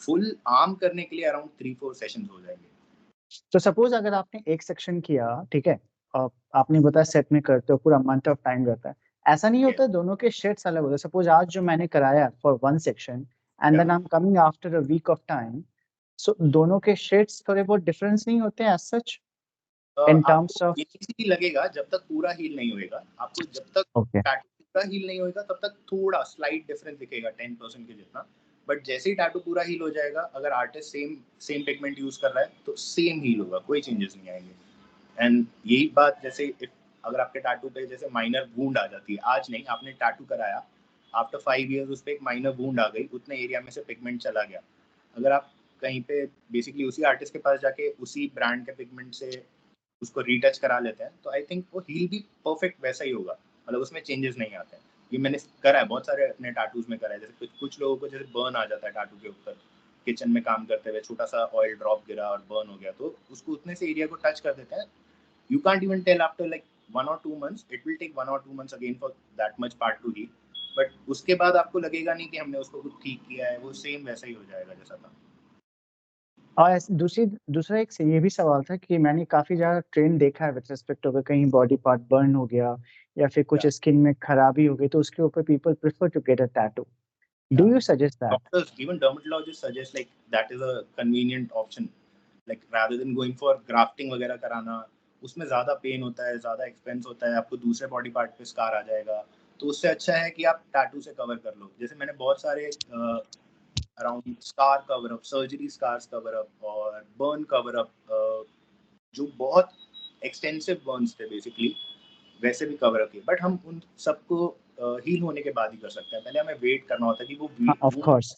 फुल आर्म करने के लिए अराउंड 3-4 सेशंस हो जाएंगे। तो सपोज अगर आपने एक सेक्शन किया, ठीक है, और आपने बताया सेट में करते हो, पूरा मंथ ऑफ टाइम रहता है, ऐसा नहीं होता दोनों के शेड्स अलग होते हैं? सपोज आज जो मैंने कराया for one section and then I am coming after a week of time, so दोनों के शेड्स थोड़े बहुत डिफरेंस नहीं होते एज सच इन टर्म्स आपको ऑफ? इजी लगेगा जब तक पूरा हील नहीं होएगा। आपको जब तक ओके। टैटू पूरा हील नहीं होएगा तब तक थोड़ा स्लाइट डिफरेंस दिखेगा 10% के जितना। बट जैसे ही टैटू पूरा हील हो जाएगा, अगर artist same same pigment use कर रहा है तो सेम हील होगा, कोई चेंजेस नहीं आएंगे। एंड यही बात, जैसे अगर आपके टैटू पे जैसे माइनर वूंड आ जाती है, आज नहीं, आपने टैटू कराया, आफ्टर 5 इयर्स उस पर एक माइनर वूंड आ गई, उतने एरिया में से पिगमेंट चला गया, अगर आप कहीं पे बेसिकली उसी आर्टिस्ट के पास जाके उसी ब्रांड के पिगमेंट से उसको रीटच करा लेते हैं, तो आई थिंक वो हील भी परफेक्ट वैसा ही होगा, मतलब उसमें चेंजेस नहीं आते हैं। ये मैंने करा है, बहुत सारे अपने टैटूज में करा है। जैसे कुछ लोगों को जैसे बर्न आ जाता है टैटू के ऊपर, किचन में काम करते हुए छोटा सा ऑयल ड्रॉप गिरा और बर्न हो गया, तो उसको उतने से एरिया को टच कर देते हैं। You can't even tell after like 1 or 2 months. It will take 1 or 2 months again for that much part to heal. But उसके बाद आपको लगेगा नहीं कि हमने उसको कुछ ठीक किया है, वो सेम वैसा ही हो जाएगा जैसा था। और दूसरा एक ये भी सवाल था कि मैंने काफी ज्यादा ट्रेंड देखा है विद रिस्पेक्ट टू, अगर कहीं बॉडी पार्ट बर्न हो गया या फिर कुछ Yeah, स्किन में खराबी हो गई, तो उसके ऊपर people prefer to get a tattoo. Do yeah. You suggest that? Doctors, even dermatologists suggest like that is a convenient option. Like rather than going for grafting वगैरह कराना, उसमें ज़्यादा पेन होता है, ज़्यादा एक्सपेंस होता है, आपको दूसरे बॉडी पार्ट पे स्कार आ जाएगा। तो उससे अच्छा है कि आप टैटू से कवर कर लो। जैसे मैंने बहुत सारे around scar cover up, surgery scars cover up और बर्न कवर अप, जो बहुत एक्सटेंसिव बर्न्स थे बेसिकली, वैसे भी कवर अप किए। बट हम उन सबको हील होने के बाद ही कर सकते हैं। पहले हमें वेट करना होता है कि वो हाँ, ऑफ वो कोर्स।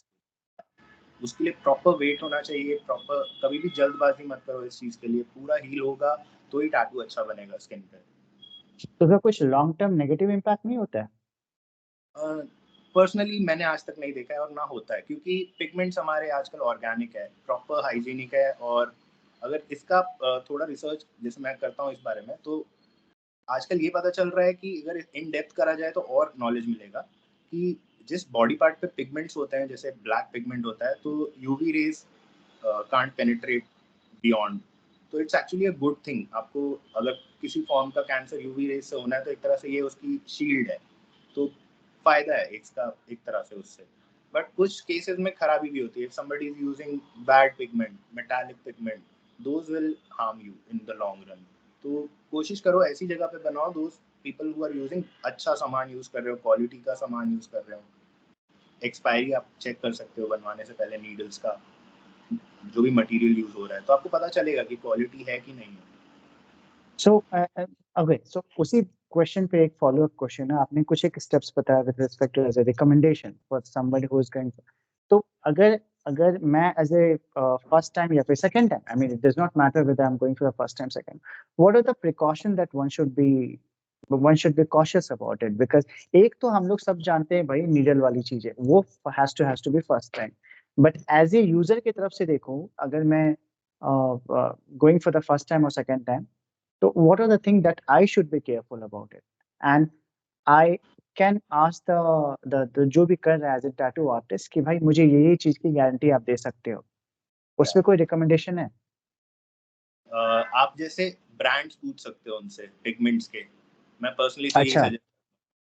उसके लिए प्रॉपर वेट होना चाहिए, प्रॉपर। कभी भी जल्दबाजी मत करो इस चीज के लिए, पूरा हील होगा तो ही टैटू अच्छा बनेगा स्किन पे। तो उसका कुछ लॉन्ग टर्म नेगेटिव इम्पैक्ट नहीं होता है? पर्सनली मैंने आज तक नहीं देखा है और ना होता है, क्योंकि पिगमेंट्स हमारे आजकल ऑर्गेनिक है, प्रॉपर हाइजीनिक है। और अगर इसका थोड़ा रिसर्च जैसे मैं करता हूँ इस बारे में, तो आजकल ये पता चल रहा है कि अगर इन डेप्थ करा जाए तो और नॉलेज मिलेगा कि जिस बॉडी पार्ट पे पिगमेंट्स होते हैं, जैसे ब्लैक पिगमेंट होता है, तो UV rays can't penetrate beyond. तो it's actually a good thing. आपको अगर किसी फॉर्म का कैंसर यूवी रेज से होना है तो एक तरह से ये उसकी शील्ड है, तो फायदा है इसका एक तरह से उससे। बट कुछ केसेस में खराबी भी होती है। somebody is using bad pigment, metallic pigment, those will harm you in the long run. तो कोशिश करो ऐसी जगह पे बनाओ, those people who are using अच्छा सामान यूज कर रहे हो, क्वालिटी का सामान यूज कर रहे हो। एक्सपायरी आप चेक कर सकते हो बनवाने से पहले, नीडल्स का, जो भी मटेरियल यूज हो रहा है, तो आपको पता चलेगा कि क्वालिटी है कि नहीं है। सो ओके, सो उसी क्वेश्चन पे एक फॉलो अप क्वेश्चन है। आपने कुछ एक स्टेप्स बताया with respect to as a recommendation for somebody who is going, तो अगर अगर मैं एज ए फर्स्ट टाइम या फिर second time, I mean it does not matter whether I am going for the first time second, what are the precaution that one should be cautious about it? Because एक तो हम लोग सब जानते हैं भाई नीडल वाली चीज है, वो has to be first time, but as a user की तरफ से देखूं, अगर मैं going for the first time और सेकंड टाइम, तो what are the things that I should be careful about it? And I can ask the जो भी कर रहा है एज ए टैटू आर्टिस्ट कि भाई मुझे ये चीज की गारंटी आप दे सकते हो, उसमें कोई रिकमेंडेशन है? आप जैसे ब्रांड्स पूछ सकते हो उनसे पिगमेंट्स के। मैं पर्सनली तो यही अच्छा। सजेस्ट,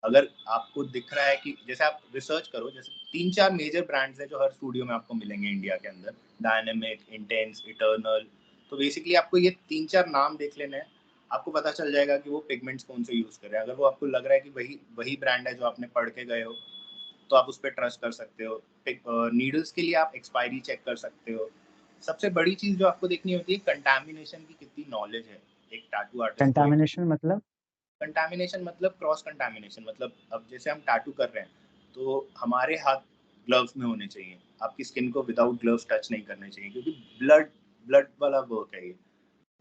अगर आपको दिख रहा है कि जैसे आप रिसर्च करो, जैसे 3-4 मेजर ब्रांड्स हैं जो हर स्टूडियो में आपको मिलेंगे इंडिया के अंदर, डायनेमिक, इंटेंस, इटर्नल। तो बेसिकली आपको ये 3-4 नाम देख लेना है, आपको पता चल जाएगा कि वो पिगमेंट्स कौन से यूज़ कर रहे हैं। अगर वो आपको लग रहा है कि वही वही ब्रांड है जो आपने पढ़ के गए हो, तो आप उस पर ट्रस्ट कर सकते हो। नीडल्स के लिए आप एक्सपायरी चेक कर सकते हो। सबसे बड़ी चीज़ जो आपको देखनी होती है, कंटामिनेशन की कितनी नॉलेज है एक टैटू आर्टिस्ट को। कंटामिनेशन मतलब? कंटामिनेशन मतलब क्रॉस कंटामिनेशन, मतलब अब जैसे हम टैटू कर रहे हैं तो हमारे हाथ ग्लव्स में होने चाहिए, आपकी स्किन को विदाउट ग्लव्स टच नहीं करने चाहिए, क्योंकि ब्लड ब्लड वाला वर्क है ये।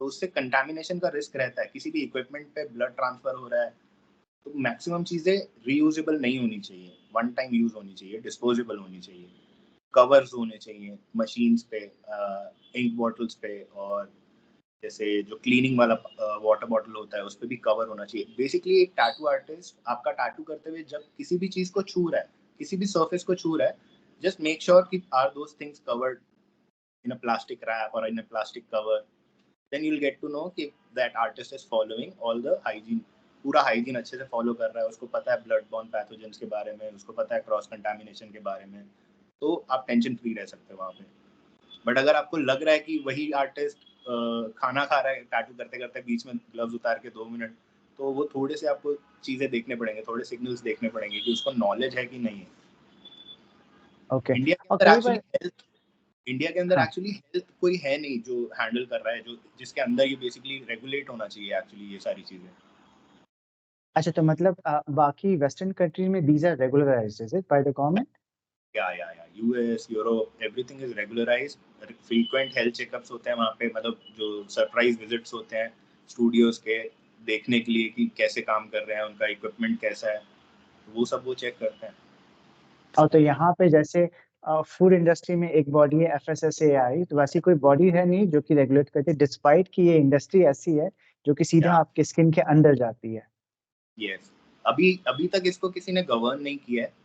तो उससे कंटामिनेशन का रिस्क रहता है। किसी भी इक्विपमेंट पे ब्लड ट्रांसफर हो रहा है, तो मैक्सिमम चीज़ें रीयूजेबल नहीं होनी चाहिए, वन टाइम यूज होनी चाहिए, डिस्पोजेबल होनी चाहिए। कवर्स होने चाहिए मशीन्स पे, इंक बॉटल्स पे, और जैसे जो क्लीनिंग वाला वाटर बॉटल होता है उस पर भी कवर होना चाहिए। बेसिकली एक टैटू आर्टिस्ट आपका टैटू करते हुए जब किसी भी चीज को छू रहा है, किसी भी सरफेस को छू रहा है, जस्ट मेक श्योर कि are those things covered in a plastic wrap और in a plastic cover. Then you will get to know कि that artist is following all the hygiene, पूरा हाइजीन अच्छे से फॉलो कर रहा है, उसको पता है ब्लड बॉर्न पैथोजेंस के बारे में, उसको पता है क्रॉस कंटामिनेशन के बारे में। तो आप टेंशन फ्री रह सकते हो वहाँ पे। बट अगर आपको लग रहा है कि वही आर्टिस्ट खाना खा रहा है टैटू करते करते बीच में ग्लव्स उतार के 2 मिनट, तो वो थोड़े से आपको चीजें देखने पड़ेंगे, थोड़े सिग्नल्स देखने पड़ेंगे कि उसको नॉलेज है कि नहीं है। ओके। इंडिया के और अंदर कई एक्चुअली बार, हेल्थ इंडिया के अंदर हाँ, एक्चुअली हेल्थ कोई है नहीं जो हैंडल कर रहा है, जो जिसके अंदर ये बेसिकली रेगुलेट होना चाहिए एक्चुअली ये सारी चीजें। अच्छा, तो मतलब बाकी वेस्टर्न कंट्री में these are regularised is it by the government? या US, Europe, everything is regularised. Frequent health checkups होते हैं वहाँ पे, मतलब जो सरप्राइज विजिट्स होते हैं स्टूडियोज के, देखने के लिए कि कैसे काम कर रहे हैं, उनका इक्विपमेंट कैसा है, तो वो सब वो चेक करते हैं। और तो यहाँ पे जैसे फूड इंडस्ट्री में एक बॉडी है FSSAI, तो वैसी कोई बॉडी है नहीं जो कि रेगुलेट करती है, डिस्पाइट कि ये इंडस्ट्री ऐसी है जो कि सीधा या आपके स्किन के अंदर जाती है। यस, अभी अभी तक इसको किसी ने गवर्न नहीं किया है।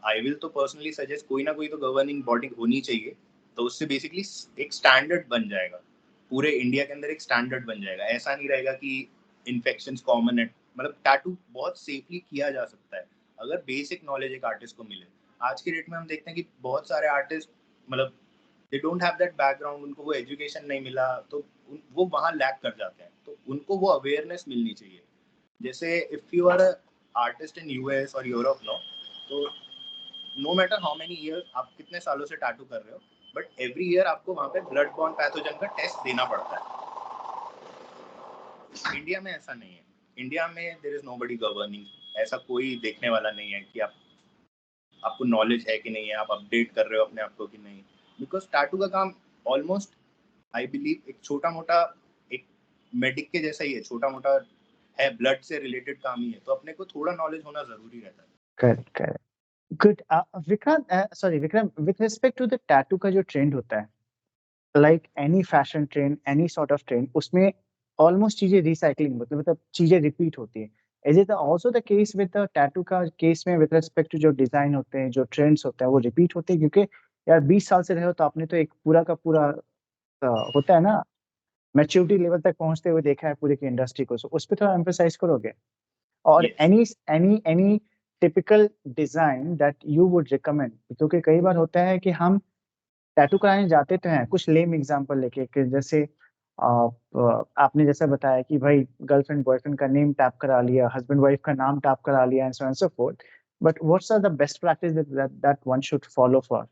आई विल तो पर्सनली सजेस्ट कोई ना कोई तो गवर्निंग बॉडी होनी चाहिए, तो उससे बेसिकली एक स्टैंडर्ड बन जाएगा, पूरे इंडिया के अंदर एक स्टैंडर्ड बन जाएगा। ऐसा नहीं रहेगा कि इन्फेक्शंस कॉमन है, मतलब टैटू बहुत सेफली किया जा सकता है अगर बेसिक नॉलेज एक आर्टिस्ट को मिले। आज की डेट में हम देखते हैं कि बहुत सारे आर्टिस्ट, मतलब they don't have that background, उनको वो एजुकेशन नहीं मिला, तो वो वहाँ लैक कर जाते हैं, तो उनको वो अवेयरनेस मिलनी चाहिए। जैसे if you are artist in US और यूरोप नो, तो no matter how many year आप कितने सालों से टैटू कर रहे हो, बट एवरी ईयर आपको वहाँ पे ब्लड बॉर्न पैथोजन का टेस्ट देना पड़ता है। इंडिया में ऐसा नहीं है। इंडिया में देयर इज नोबडी गवर्निंग, ऐसा कोई देखने वाला नहीं है कि आपको नॉलेज है कि नहीं है, आप अपडेट कर रहे हो अपने आप को कि नहीं। बिकॉज टैटू का काम ऑलमोस्ट आई बिलीव एक छोटा मोटा, एक मेडिक के जैसा ही है, छोटा मोटा है, ब्लड से रिलेटेड काम ही है, तो अपने को थोड़ा नॉलेज होना जरूरी रहता है। Correct, correct. Good. Vikrant, sorry Vikram, with respect to the tattoo का जो ट्रेंड होता है, like any fashion trend, any sort of trend, उसमें ऑलमोस्ट चीजें रिसाइकलिंग होती है, मतलब चीजें रिपीट होती है। Is it also the case with the tattoo का केस में, विद रिस्पेक्ट टू जो डिजाइन होते हैं, जो ट्रेंड्स होते हैं, वो रिपीट होते हैं? क्योंकि यार 20 साल से रहे हो तो आपने तो एक पूरा का पूरा होता है ना, मैच्योरिटी लेवल तक पहुंचते हुए देखा है पूरी की इंडस्ट्री को, so उस पर थोड़ा एम्फोसाइज करोगे? और yes. Any typical design that you would recommend? क्योंकि कई बार होता है कि हम टैटू कराने जाते तो हैं, कुछ लेम एग्जांपल लेके, कि जैसे आपने जैसा बताया कि भाई गर्लफ्रेंड बॉयफ्रेंड का नेम टैप करा लिया, हस्बैंड वाइफ का नाम टैप करा लिया, and so and so forth, but what's are the best practice that one should follow for?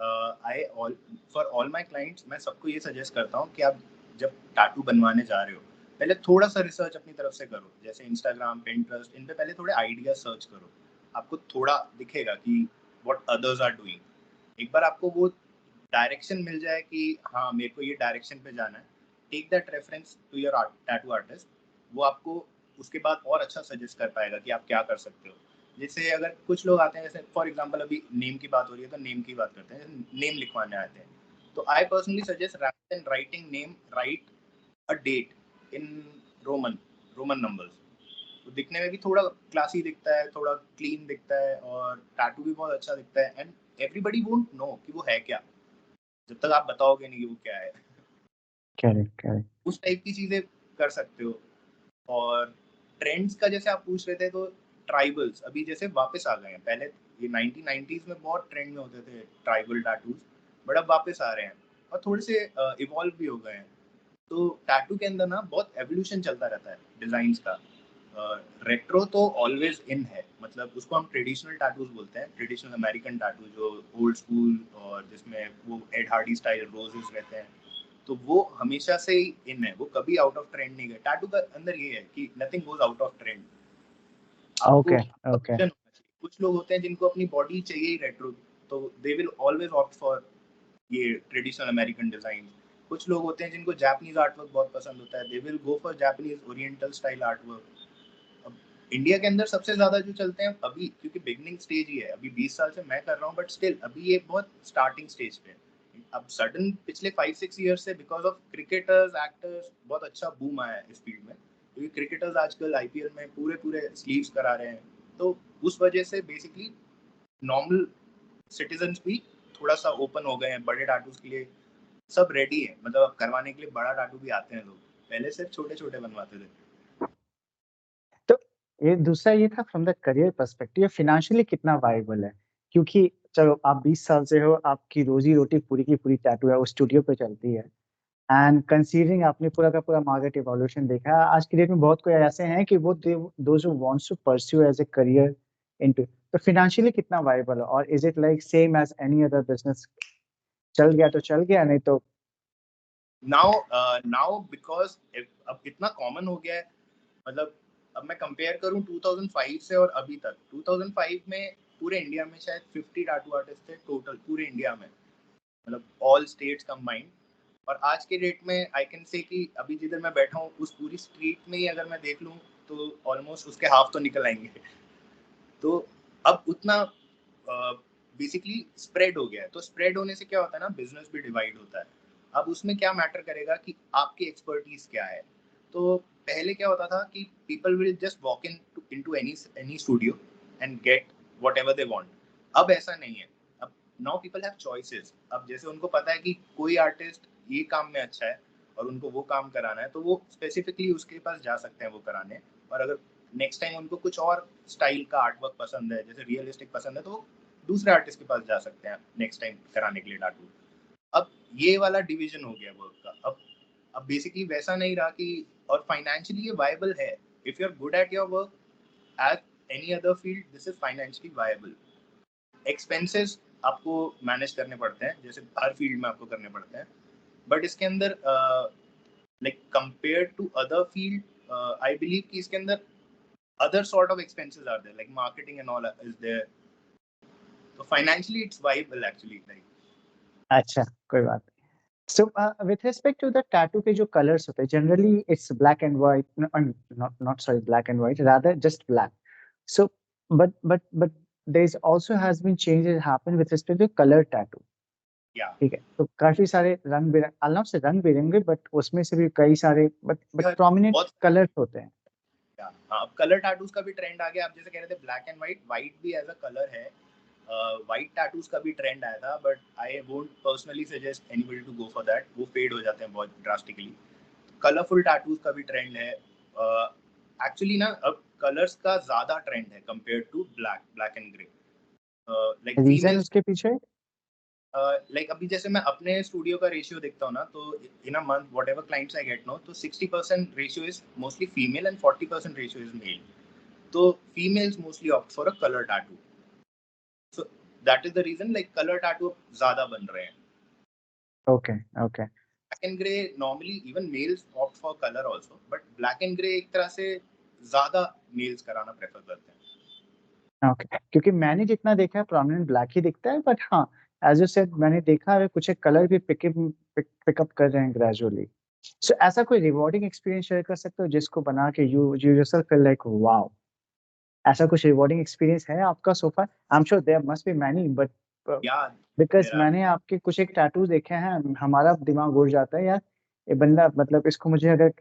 I all for all my clients मैं सबको ये सजेस्ट करता हूँ कि आप जब टैटू बनवाने जा रहे हो, पहले थोड़ा सा रिसर्च अपनी तरफ से करो, जैसे इंस्टाग्राम, पिंटरेस्ट, इन पे पहले थोड़े आइडिया सर्च करो। आपको थोड़ा दिखेगा कि व्हाट अदर्स आर डूइंग एक बार आपको वो डायरेक्शन मिल जाए कि हाँ मेरे को ये डायरेक्शन पे जाना है, take that reference to your tattoo artist, वो आपको उसके बाद और अच्छा सजेस्ट कर पाएगा कि आप क्या कर सकते हो। जैसे अगर कुछ लोग आते हैं, जैसे फॉर एग्जांपल अभी नेम की बात हो रही है तो नेम की बात करते हैं, नेम लिखवाने आते हैं, तो I personally suggest rather than writing name, write a date in Roman Roman numbers. तो दिखने में भी थोड़ा क्लासी दिखता है, थोड़ा क्लीन दिखता है, और टैटू भी बहुत अच्छा दिखता है, एंड एवरीबडी वोंट नो कि वो है क्या जब तक आप बताओगे नहीं कि वो क्या है। Correct, correct. उस टाइप की चीजें कर सकते हो। और ट्रेंड्स का जैसे आप पूछ रहे थे, तो ट्राइबल्स अभी जैसे वापस आ गए हैं। पहले ये 1990s में बहुत ट्रेंड में होते थे ट्राइबल टैटूज, बट अब वापस आ रहे हैं और थोड़े से इवॉल्व भी हो गए हैं। तो टैटू के अंदर ना बहुत एवोल्यूशन चलता रहता है डिजाइन का। रेट्रो तो ऑलवेज इन है, मतलब उसको हम ट्रेडिशनल टैटूज बोलते हैं, ट्रेडिशनल अमेरिकन टैटू जो ओल्ड स्कूल और जिसमें वो एड हार्डी स्टाइल रोजेस रहते हैं, तो वो हमेशा से ही इन है, वो कभी आउट ऑफ ट्रेंड नहीं गए। टैटू का अंदर ये है कि nothing goes out of trend. आपको ओके, ओके। option होना चाहिए। कुछ लोग होते हैं जिनको अपनी बॉडी चाहिए ही रेट्रो, तो they will always opt for ये ट्रेडिशनल अमेरिकन डिजाइन। कुछ लोग होते हैं जिनको जापानीज आर्टवर्क बहुत पसंद होता है, they will go for Japanese oriental style artwork. अब इंडिया के अंदर सबसे ज्यादा जो चलते हैं अभी, क्योंकि बिगनिंग स्टेज ही है, अभी 20 साल से मैं कर रहा हूँ, बट स्टिल अभी ये बहुत स्टार्टिंग स्टेज पे है। अब सडन पिछले 5-6 ईयर से बिकॉज ऑफ क्रिकेटर्स एक्टर्स बहुत अच्छा बूम आया है इस फील्ड में, क्योंकि क्रिकेटर्स आजकल आईपीएल में पूरे पूरे स्लीव्स करा रहे हैं। तो उस वजह से बेसिकली नॉर्मल सिटीजन्स भी थोड़ा सा ओपन हो गए हैं बड़े टाटूज के लिए। सब रेडी है, मतलब अब करवाने के लिए बड़ा टाटू भी आते हैं लोग, पहले सिर्फ छोटे छोटे बनवाते थे। तो ये दूसरा ये था from the career perspective financially कितना वायबल है? क्योंकि चलो आप 20 साल से हो, आपकी रोजी-रोटी पूरी की पूरी टैटू है, वो स्टूडियो पे चलती है। एंड कंसीडरिंग आपने पूरा का पूरा मार्केट इवोल्यूशन देखा है, आज की डेट में बहुत कोई ऐसे हैं कि वो those who wants to pursue as a career into, तो फाइनेंशियली कितना वायबल है और is it like same as any other business? चल गया तो चल गया, नहीं तो नाउ बिकॉज अब इतना कॉमन हो गया है, मतलब अब मैं कंपेयर करूं 2005 से और अभी तक, 2005 में पूरे इंडिया में शायद 50 टैटू आर्टिस्ट थे टोटल पूरे इंडिया में, मतलब ऑल स्टेट्स कंबाइंड। और आज के डेट में आई कैन से कि अभी जिधर मैं बैठा हूँ उस पूरी स्ट्रीट में ही अगर मैं देख लूँ तो ऑलमोस्ट उसके हाफ तो निकल आएंगे। तो अब उतना बेसिकली स्प्रेड हो गया है, तो स्प्रेड होने से क्या होता है ना, बिजनेस भी डिवाइड होता है। अब उसमें क्या मैटर करेगा कि आपकी एक्सपर्टीज क्या है। तो पहले क्या होता था कि people will just walk into any studio and get whatever they want. अब ऐसा नहीं है। अब नाउ पीपल हैव चॉइसेस। अब जैसे उनको पता है कि कोई आर्टिस्ट ये काम में अच्छा है और उनको वो काम कराना है, तो वो स्पेसिफिकली उसके पास जा सकते हैं वो कराने। और अगर नेक्स्ट टाइम उनको कुछ और स्टाइल का आर्टवर्क पसंद है, जैसे रियलिस्टिक पसंद है, तो दूसरे आर्टिस्ट के पास जा सकते हैं नेक्स्ट टाइम कराने के लिए टाटू। अब ये वाला डिवीजन हो गया वर्क का। अब बेसिकली वैसा नहीं रहा कि, और फाइनेंशियली ये वायबल है। If you are good at your work at any other field, this is financially viable. Expenses आपको मैनेज करने पड़ते हैं, जैसे हर फील्ड में आपको करने पड़ते हैं, बट इसके अंदर like compare to other field I believe कि इसके अंदर other sort of expenses are there, like marketing and all is there. So financially it's viable actually, like अच्छा, कोई बात नहीं। So with respect to the tattoo के जो colours होते हैं, generally it's black and white, not not sorry black and white, rather just black. So, but there is also has been changes happen with respect to color tattoo. yeah. ठीक है, तो काफी सारे रंग बिरंग, I'll not say रंग बिरंगे, but उसमें से भी कई सारे बट यार प्रोमिनेंट बहुत कलर्स होते हैं। अब कलर टैटूज का भी ट्रेंड आ गया। आप जैसे कह रहे थे ब्लैक एंड व्हाइट, व्हाइट भी एज अ कलर है। व्हाइट टैटूज का भी ट्रेंड आया था, but I won't personally suggest anybody to go for that, वो फेड हो जाते हैं बहुत ड्रास्टिकली। कलरफुल टैटूज का भी ट्रेंड है एक्चुअली ना। अब कलर्स का ज्यादा ट्रेंड है compare to black and grey. Like reason females, उसके पीछे? लाइक अभी जैसे मैं अपने स्टूडियो का रेशियो देखता हूँ ना, तो in a month what ever clients I get no, तो 60% ratio is mostly female and 40% ratio is male. तो females mostly opt for a colour tattoo. So that is the reason, like colour tattoo ज्यादा बन रहे हैं। Okay, okay, black and grey normally even males opt for colour also, but black and grey एक तरह से ज्यादा mails कराना prefer करते हैं। ओके। क्योंकि मैंने जितना देखा है प्रोमिनेंट ब्लैक ही दिखता है, बट हाँ, एज यू सेड मैंने देखा है कुछ एक कलर भी पिकअप कर रहे हैं ग्रेजुअली। सो ऐसा कोई रिवॉर्डिंग एक्सपीरियंस शेयर कर सकते हो जिसको बना के you you yourself feel like wow, ऐसा कुछ रिवॉर्डिंग एक्सपीरियंस है आपका so far? I am sure there must be many but या बिकॉज देयर आर। मैंने आपके कुछ एक टैटू देखे हैं, हमारा दिमाग उड़ जाता है यार, ये बंदा मतलब इसको मुझे अगर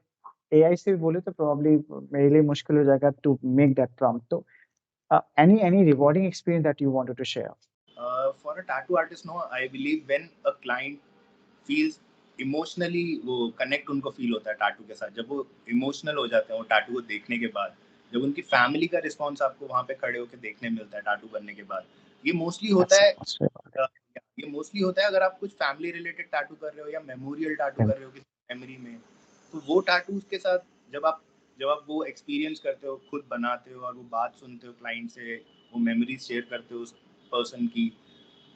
एआई से भी बोले तो प्रोबब्ली मेरे लिए मुश्किल हो जाएगा टू मेक दैट प्रॉम्प्ट। तो any rewarding experience that you wanted to share? For a tattoo artist, no, I believe when a client feels emotionally वो कनेक्ट उनको फील होता है टैटू के साथ, जब वो इमोशनल हो जाते हैं वो टैटू को देखने के बाद, जब उनकी फैमिली का रिस्पॉन्स आपको वहाँ पे खड़े होकर देखने मिलता है टैटू बनने के बाद, ये मोस्टली होता That's है। that's very अ, ये मोस्टली होता है अगर आप कुछ फैमिली रिलेटेड टैटू कर रहे हो या मेमोरियल टैटू good. कर रहे हो किसी मेमोरी में, तो वो टैटूज के साथ जब आप वो एक्सपीरियंस करते हो, खुद बनाते हो और वो बात सुनते हो क्लाइंट से, वो मेमोरीज शेयर करते हो उस पर्सन की,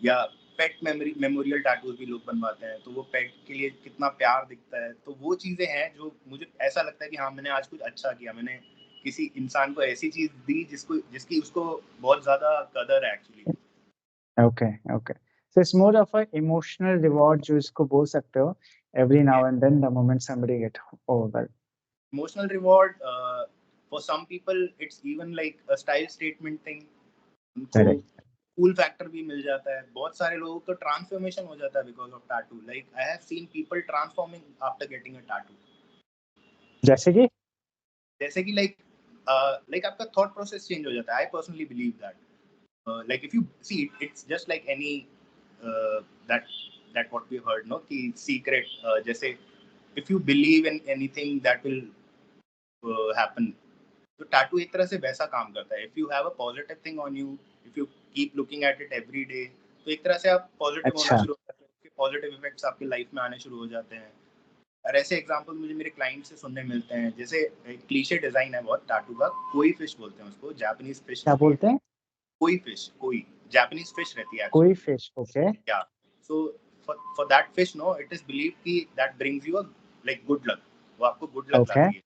या पेट मेमोरियल टैटूज भी लोग बनवाते हैं, तो वो पेट के लिए कितना प्यार दिखता है, तो वो चीज़ें हैं जो मुझे ऐसा लगता है कि हाँ मैंने आज कुछ अच्छा किया, मैंने किसी इंसान को ऐसी चीज़ दी जिसकी उसको बहुत ज़्यादा कदर है actually. Okay, okay. So it's more of a emotional reward जो इसको बोल सकते हो, every now and then the moment somebody get over. Emotional reward for some people it's even like a style statement thing, उनको Correct. Cool factor भी मिल जाता है, बहुत सारे लोगों को ट्रांसफॉर्मेशन हो जाता है because of tattoo, like I have seen people transforming after getting a tattoo. जैसे कि जैसे कि लाइक आपका थॉट प्रोसेस चेंज हो जाता है, I personally believe that, like if you see it's just like any that that what we heard no कि secret, जैसे if you believe in anything that will happen, तो tattoo एक तरह से वैसा काम करता है। If you have a positive thing on you, if you keep looking at it every day, तो एक तरह से आप पॉजिटिव होना अच्छा, शुरू हो जाते हैं, पॉजिटिव इफेक्ट्स आपकी लाइफ में आने शुरू हो जाते हैं। और ऐसे एग्जांपल मुझे मेरे क्लाइंट से सुनने मिलते हैं, जैसे एक क्लीशे डिजाइन है बहुत टैटू का, कोई फिश बोलते हैं उसको, जापानीज फिश क्या रहती है, बोलते हैं? कोई फिश, कोई जापानीज फिश रहती है कोई एक्चुअली। फिश, ओके, या so for that fish no, it is believe कि that brings you a like good luck, वो आपको गुड लक ओके, लाती है।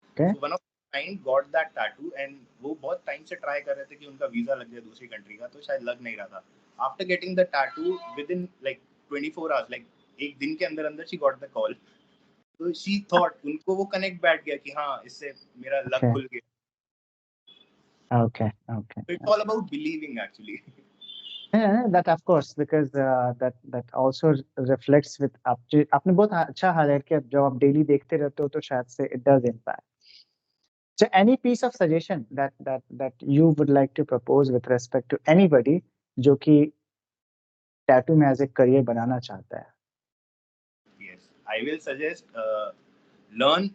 Okay, so one of client got that tattoo and वो बहुत टाइम से try कर रहे थे कि उनका वीजा लग जाए दूसरी कंट्री का, तो शायद लग नहीं रहा था। After getting the tattoo with in like 24 hours, like एक दिन के अंदर अंदर शी गॉट द कॉल, तो शी थॉट, उनको वो कनेक्ट बैठ गया कि हाँ इससे मेरा लक ओके, खुल गया। Okay, okay. So it's all about believing actually. Yeah, that of course because that also reflects with आपने बहुत अच्छा हाईलाइट किया, जब आप डेली देखते रहते हो तो शायद से it does impact. So any piece of suggestion that you would like to propose with respect to anybody जो कि टैटू में एज ए करियर बनाना चाहता है? Yes, I will suggest learn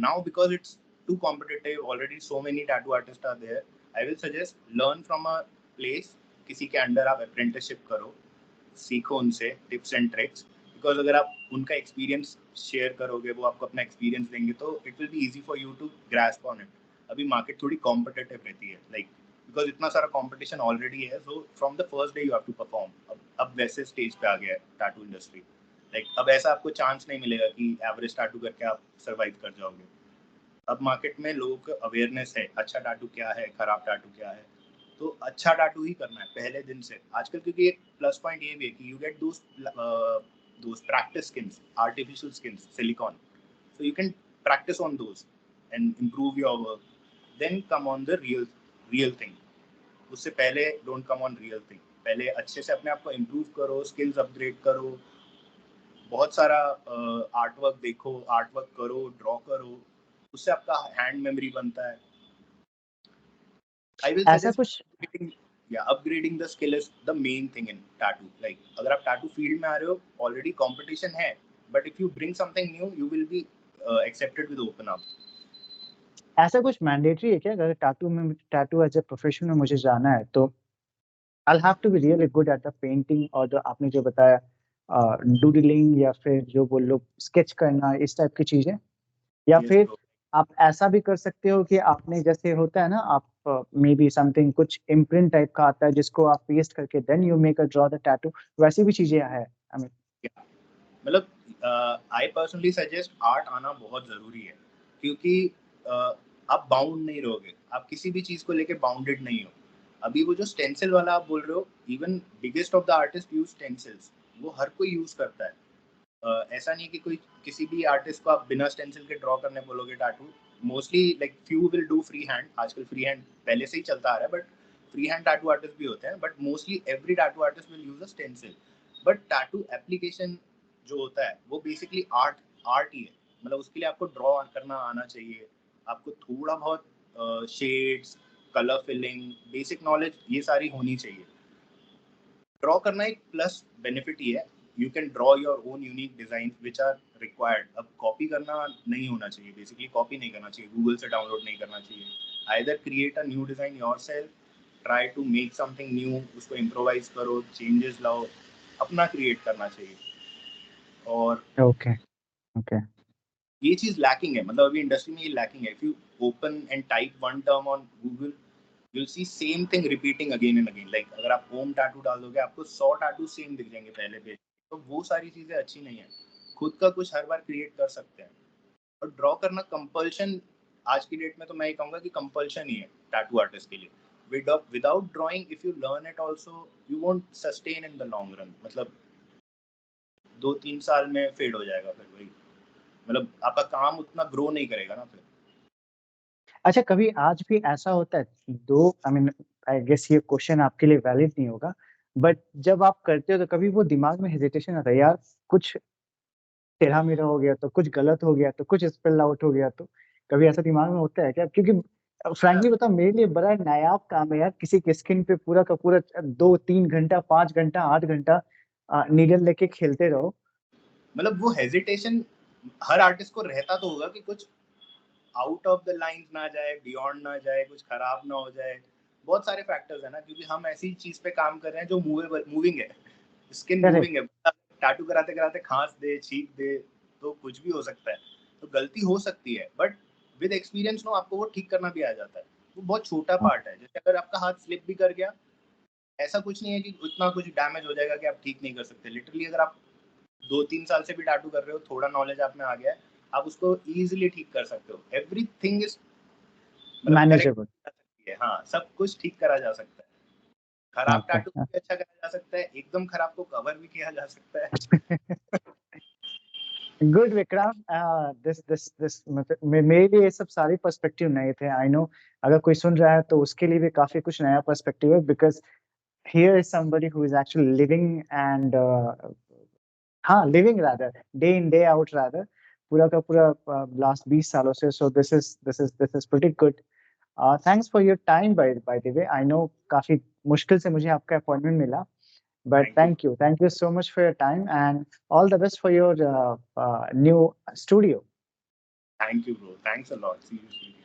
now because it's too competitive. Already so many tattoo artists are there. I will suggest learn from a place, किसी के under आप apprenticeship करो, सीखो उनसे टिप्स एंड ट्रिक्स, बिकॉज अगर आप उनका एक्सपीरियंस शेयर करोगे, वो आपको अपना एक्सपीरियंस देंगे, तो it will be easy for you to grasp on it. अभी मार्केट थोड़ी कॉम्पिटेटिव रहती है, लाइक बिकॉज इतना सारा कॉम्पिटिशन ऑलरेडी है, so from the first day you have to perform. अब वैसे स्टेज पे आ गया है टैटू इंडस्ट्री, लाइक अब ऐसा आपको चांस नहीं मिलेगा कि एवरेज टैटू करके आप सर्वाइव कर जाओगे। अब मार्केट में लोगों को अवेयरनेस है, अच्छा टैटू क्या है, खराब टैटू क्या है, तो अच्छा टैटू ही करना है पहले दिन से आजकल, क्योंकि एक प्लस पॉइंट ये भी है कि you get those practice skins, artificial skins, silicon, so you can practice on those and improve your work, then come on the real thing. उससे पहले don't come on real thing, पहले अच्छे से अपने आप को इम्प्रूव करो, स्किल्स अपग्रेड करो, बहुत सारा आर्ट वर्क देखो, आर्ट वर्क करो, ड्रॉ करो, उससे आपका हैंड मेमोरी बनता है। I will ऐसा suggest कुछ upgrading the skill is the main thing in tattoo. Like अगर आप tattoo field में आ रहे हो, already competition है, but if you bring something new, you will be accepted with open arms. ऐसा कुछ मैंडेटरी है क्या, अगर टैटू एज ए प्रोफेशन में मुझे जाना है तो I have to be really good at the painting और जो आपने जो बताया डूडलिंग या फिर जो बोल लो स्केच करना, इस टाइप की चीजें, या Yes, फिर bro. आप ऐसा भी कर सकते हो कि आपने जैसे होता है ना, आप मे बी समथिंग कुछ इम्प्रिंट टाइप का आता है जिसको आप पेस्ट करके then you make a draw the tattoo, वैसी भी चीजें है आई मीन? Yeah. मतलब I personally suggest art आना बहुत जरूरी है, क्योंकि आप बाउंड नहीं रहोगे, आप किसी भी चीज को लेके बाउंडेड नहीं हो। अभी वो जो स्टेंसिल वाला आप बोल रहे हो, even biggest of the artist use stencils, वो हर कोई यूज करता है। ऐसा नहीं कि कोई किसी भी आर्टिस्ट को आप बिना स्टेंसिल के ड्रॉ करने बोलोगे tattoo. Mostly like few will do free hand, आजकल फ्री हैंड पहले से ही चलता आ रहा है, but free hand tattoo artist भी होते हैं, but mostly every tattoo artist will use a stencil. But tattoo application जो होता है वो बेसिकली आर्ट ही है। मतलब उसके लिए आपको ड्रॉ करना आना चाहिए, आपको थोड़ा बहुत shades, colour filling, basic knowledge ये सारी होनी चाहिए। ड्रॉ करना एक प्लस बेनिफिट ही है, you can draw your own unique design which are required. अब कॉपी करना नहीं होना चाहिए, बेसिकली कॉपी नहीं करना चाहिए, गूगल से डाउनलोड नहीं करना चाहिए। Either create a new design yourself, try to make something new, उसको इम्प्रोवाइज करो, चेंजेस लाओ, अपना क्रिएट करना चाहिए। और ओके ओके ये चीज लैकिंग है, मतलब अभी इंडस्ट्री में ये लैकिंग है। If you open and type one term on Google, you'll see same thing repeating again and again, like अगर आप ओम टैटू डाल दोगे आपको 100 टैटू सेम दिख जाएंगे पहले पेज। तो वो सारी चीजें अच्छी नहीं है, खुद का कुछ हर बार क्रिएट कर सकते हैं। और ड्रॉ करना कंपल्शन आज की डेट में तो मैं ये कहूंगा कि कंपल्शन ही है टैटू आर्टिस्ट के लिए। Without drawing if you learn it also, you won't sustain in the long run. मतलब 2-3 साल में फेड हो जाएगा फिर वही, मतलब आपका काम उतना ग्रो नहीं करेगा ना फिर। अच्छा, कभी आज भी ऐसा होता है, दो आई मीन आई गेस ये क्वेश्चन आपके लिए वैलिड नहीं होगा, बट जब आप करते हो तो कभी वो दिमाग में हेजिटेशन आता है, यार कुछ टेढ़ा मेढ़ा हो गया तो, कुछ गलत हो गया तो, कुछ स्पेल आउट हो गया तो, कभी ऐसा दिमाग में होता है क्या? क्योंकि फ्रैंकली बताओ, मेरे लिए बड़ा नायाब काम है यार, किसी के स्किन पे पूरा का पूरा 2-3 घंटा, 5 घंटा, 8 घंटा नीडल लेके खेलते रहो। मतलब वो हेजिटेशन हर आर्टिस्ट को रहता तो होगा कि कुछ आउट ऑफ द लाइन ना जाए, बियॉन्ड ना जाए, कुछ खराब ना हो जाए। बहुत सारे फैक्टर्स है ना, क्योंकि हम ऐसी चीज पे काम कर रहे हैं जो मूविंग है, स्किन करेक्ट। मूविंग है। टैटू कराते कराते खांस दे, छींक दे, तो कुछ भी हो सकता है। तो गलती हो सकती है, बट विद एक्सपीरियंस नो आपको वो ठीक करना भी आ जाता है। वो बहुत छोटा पार्ट है। जैसे अगर आपका हाथ स्लिप भी कर गया, ऐसा कुछ नहीं है कि उतना कुछ डैमेज हो जाएगा कि आप ठीक नहीं कर सकते। लिटरली अगर आप 2-3 साल से भी टैटू कर रहे हो, थोड़ा नॉलेज आप में आ गया है, आप उसको इजीली ठीक कर सकते हो। एवरीथिंग इज मतलब करेक्ट मैनेजेबल। कर सकती है। हाँ, सब कुछ ठीक करा जा सकता है। खराब ओके। टैटू भी अच्छा करा जा सकता है, एकदम खराब को कवर भी किया जा सकता है। गुड विक्रम, दिस मतलब मेरे लिए ये सब सारे पर्सपेक्टिव नए थे, आई नो। अगर कोई सुन रहा है तो उसके लिए भी काफी कुछ नया पर्सपेक्टिव है, because here is somebody who is actually living and हाँ, living rather, day in day out rather, पूरा का पूरा लास्ट 20 सालों से। So this is pretty good. Thanks for your time, by the way. I know काफी मुश्किल से मुझे आपका अपॉइंटमेंट मिला, but thank you, thank you so much for your time, and all the best for your new studio. Thank you bro, thanks a lot, see you.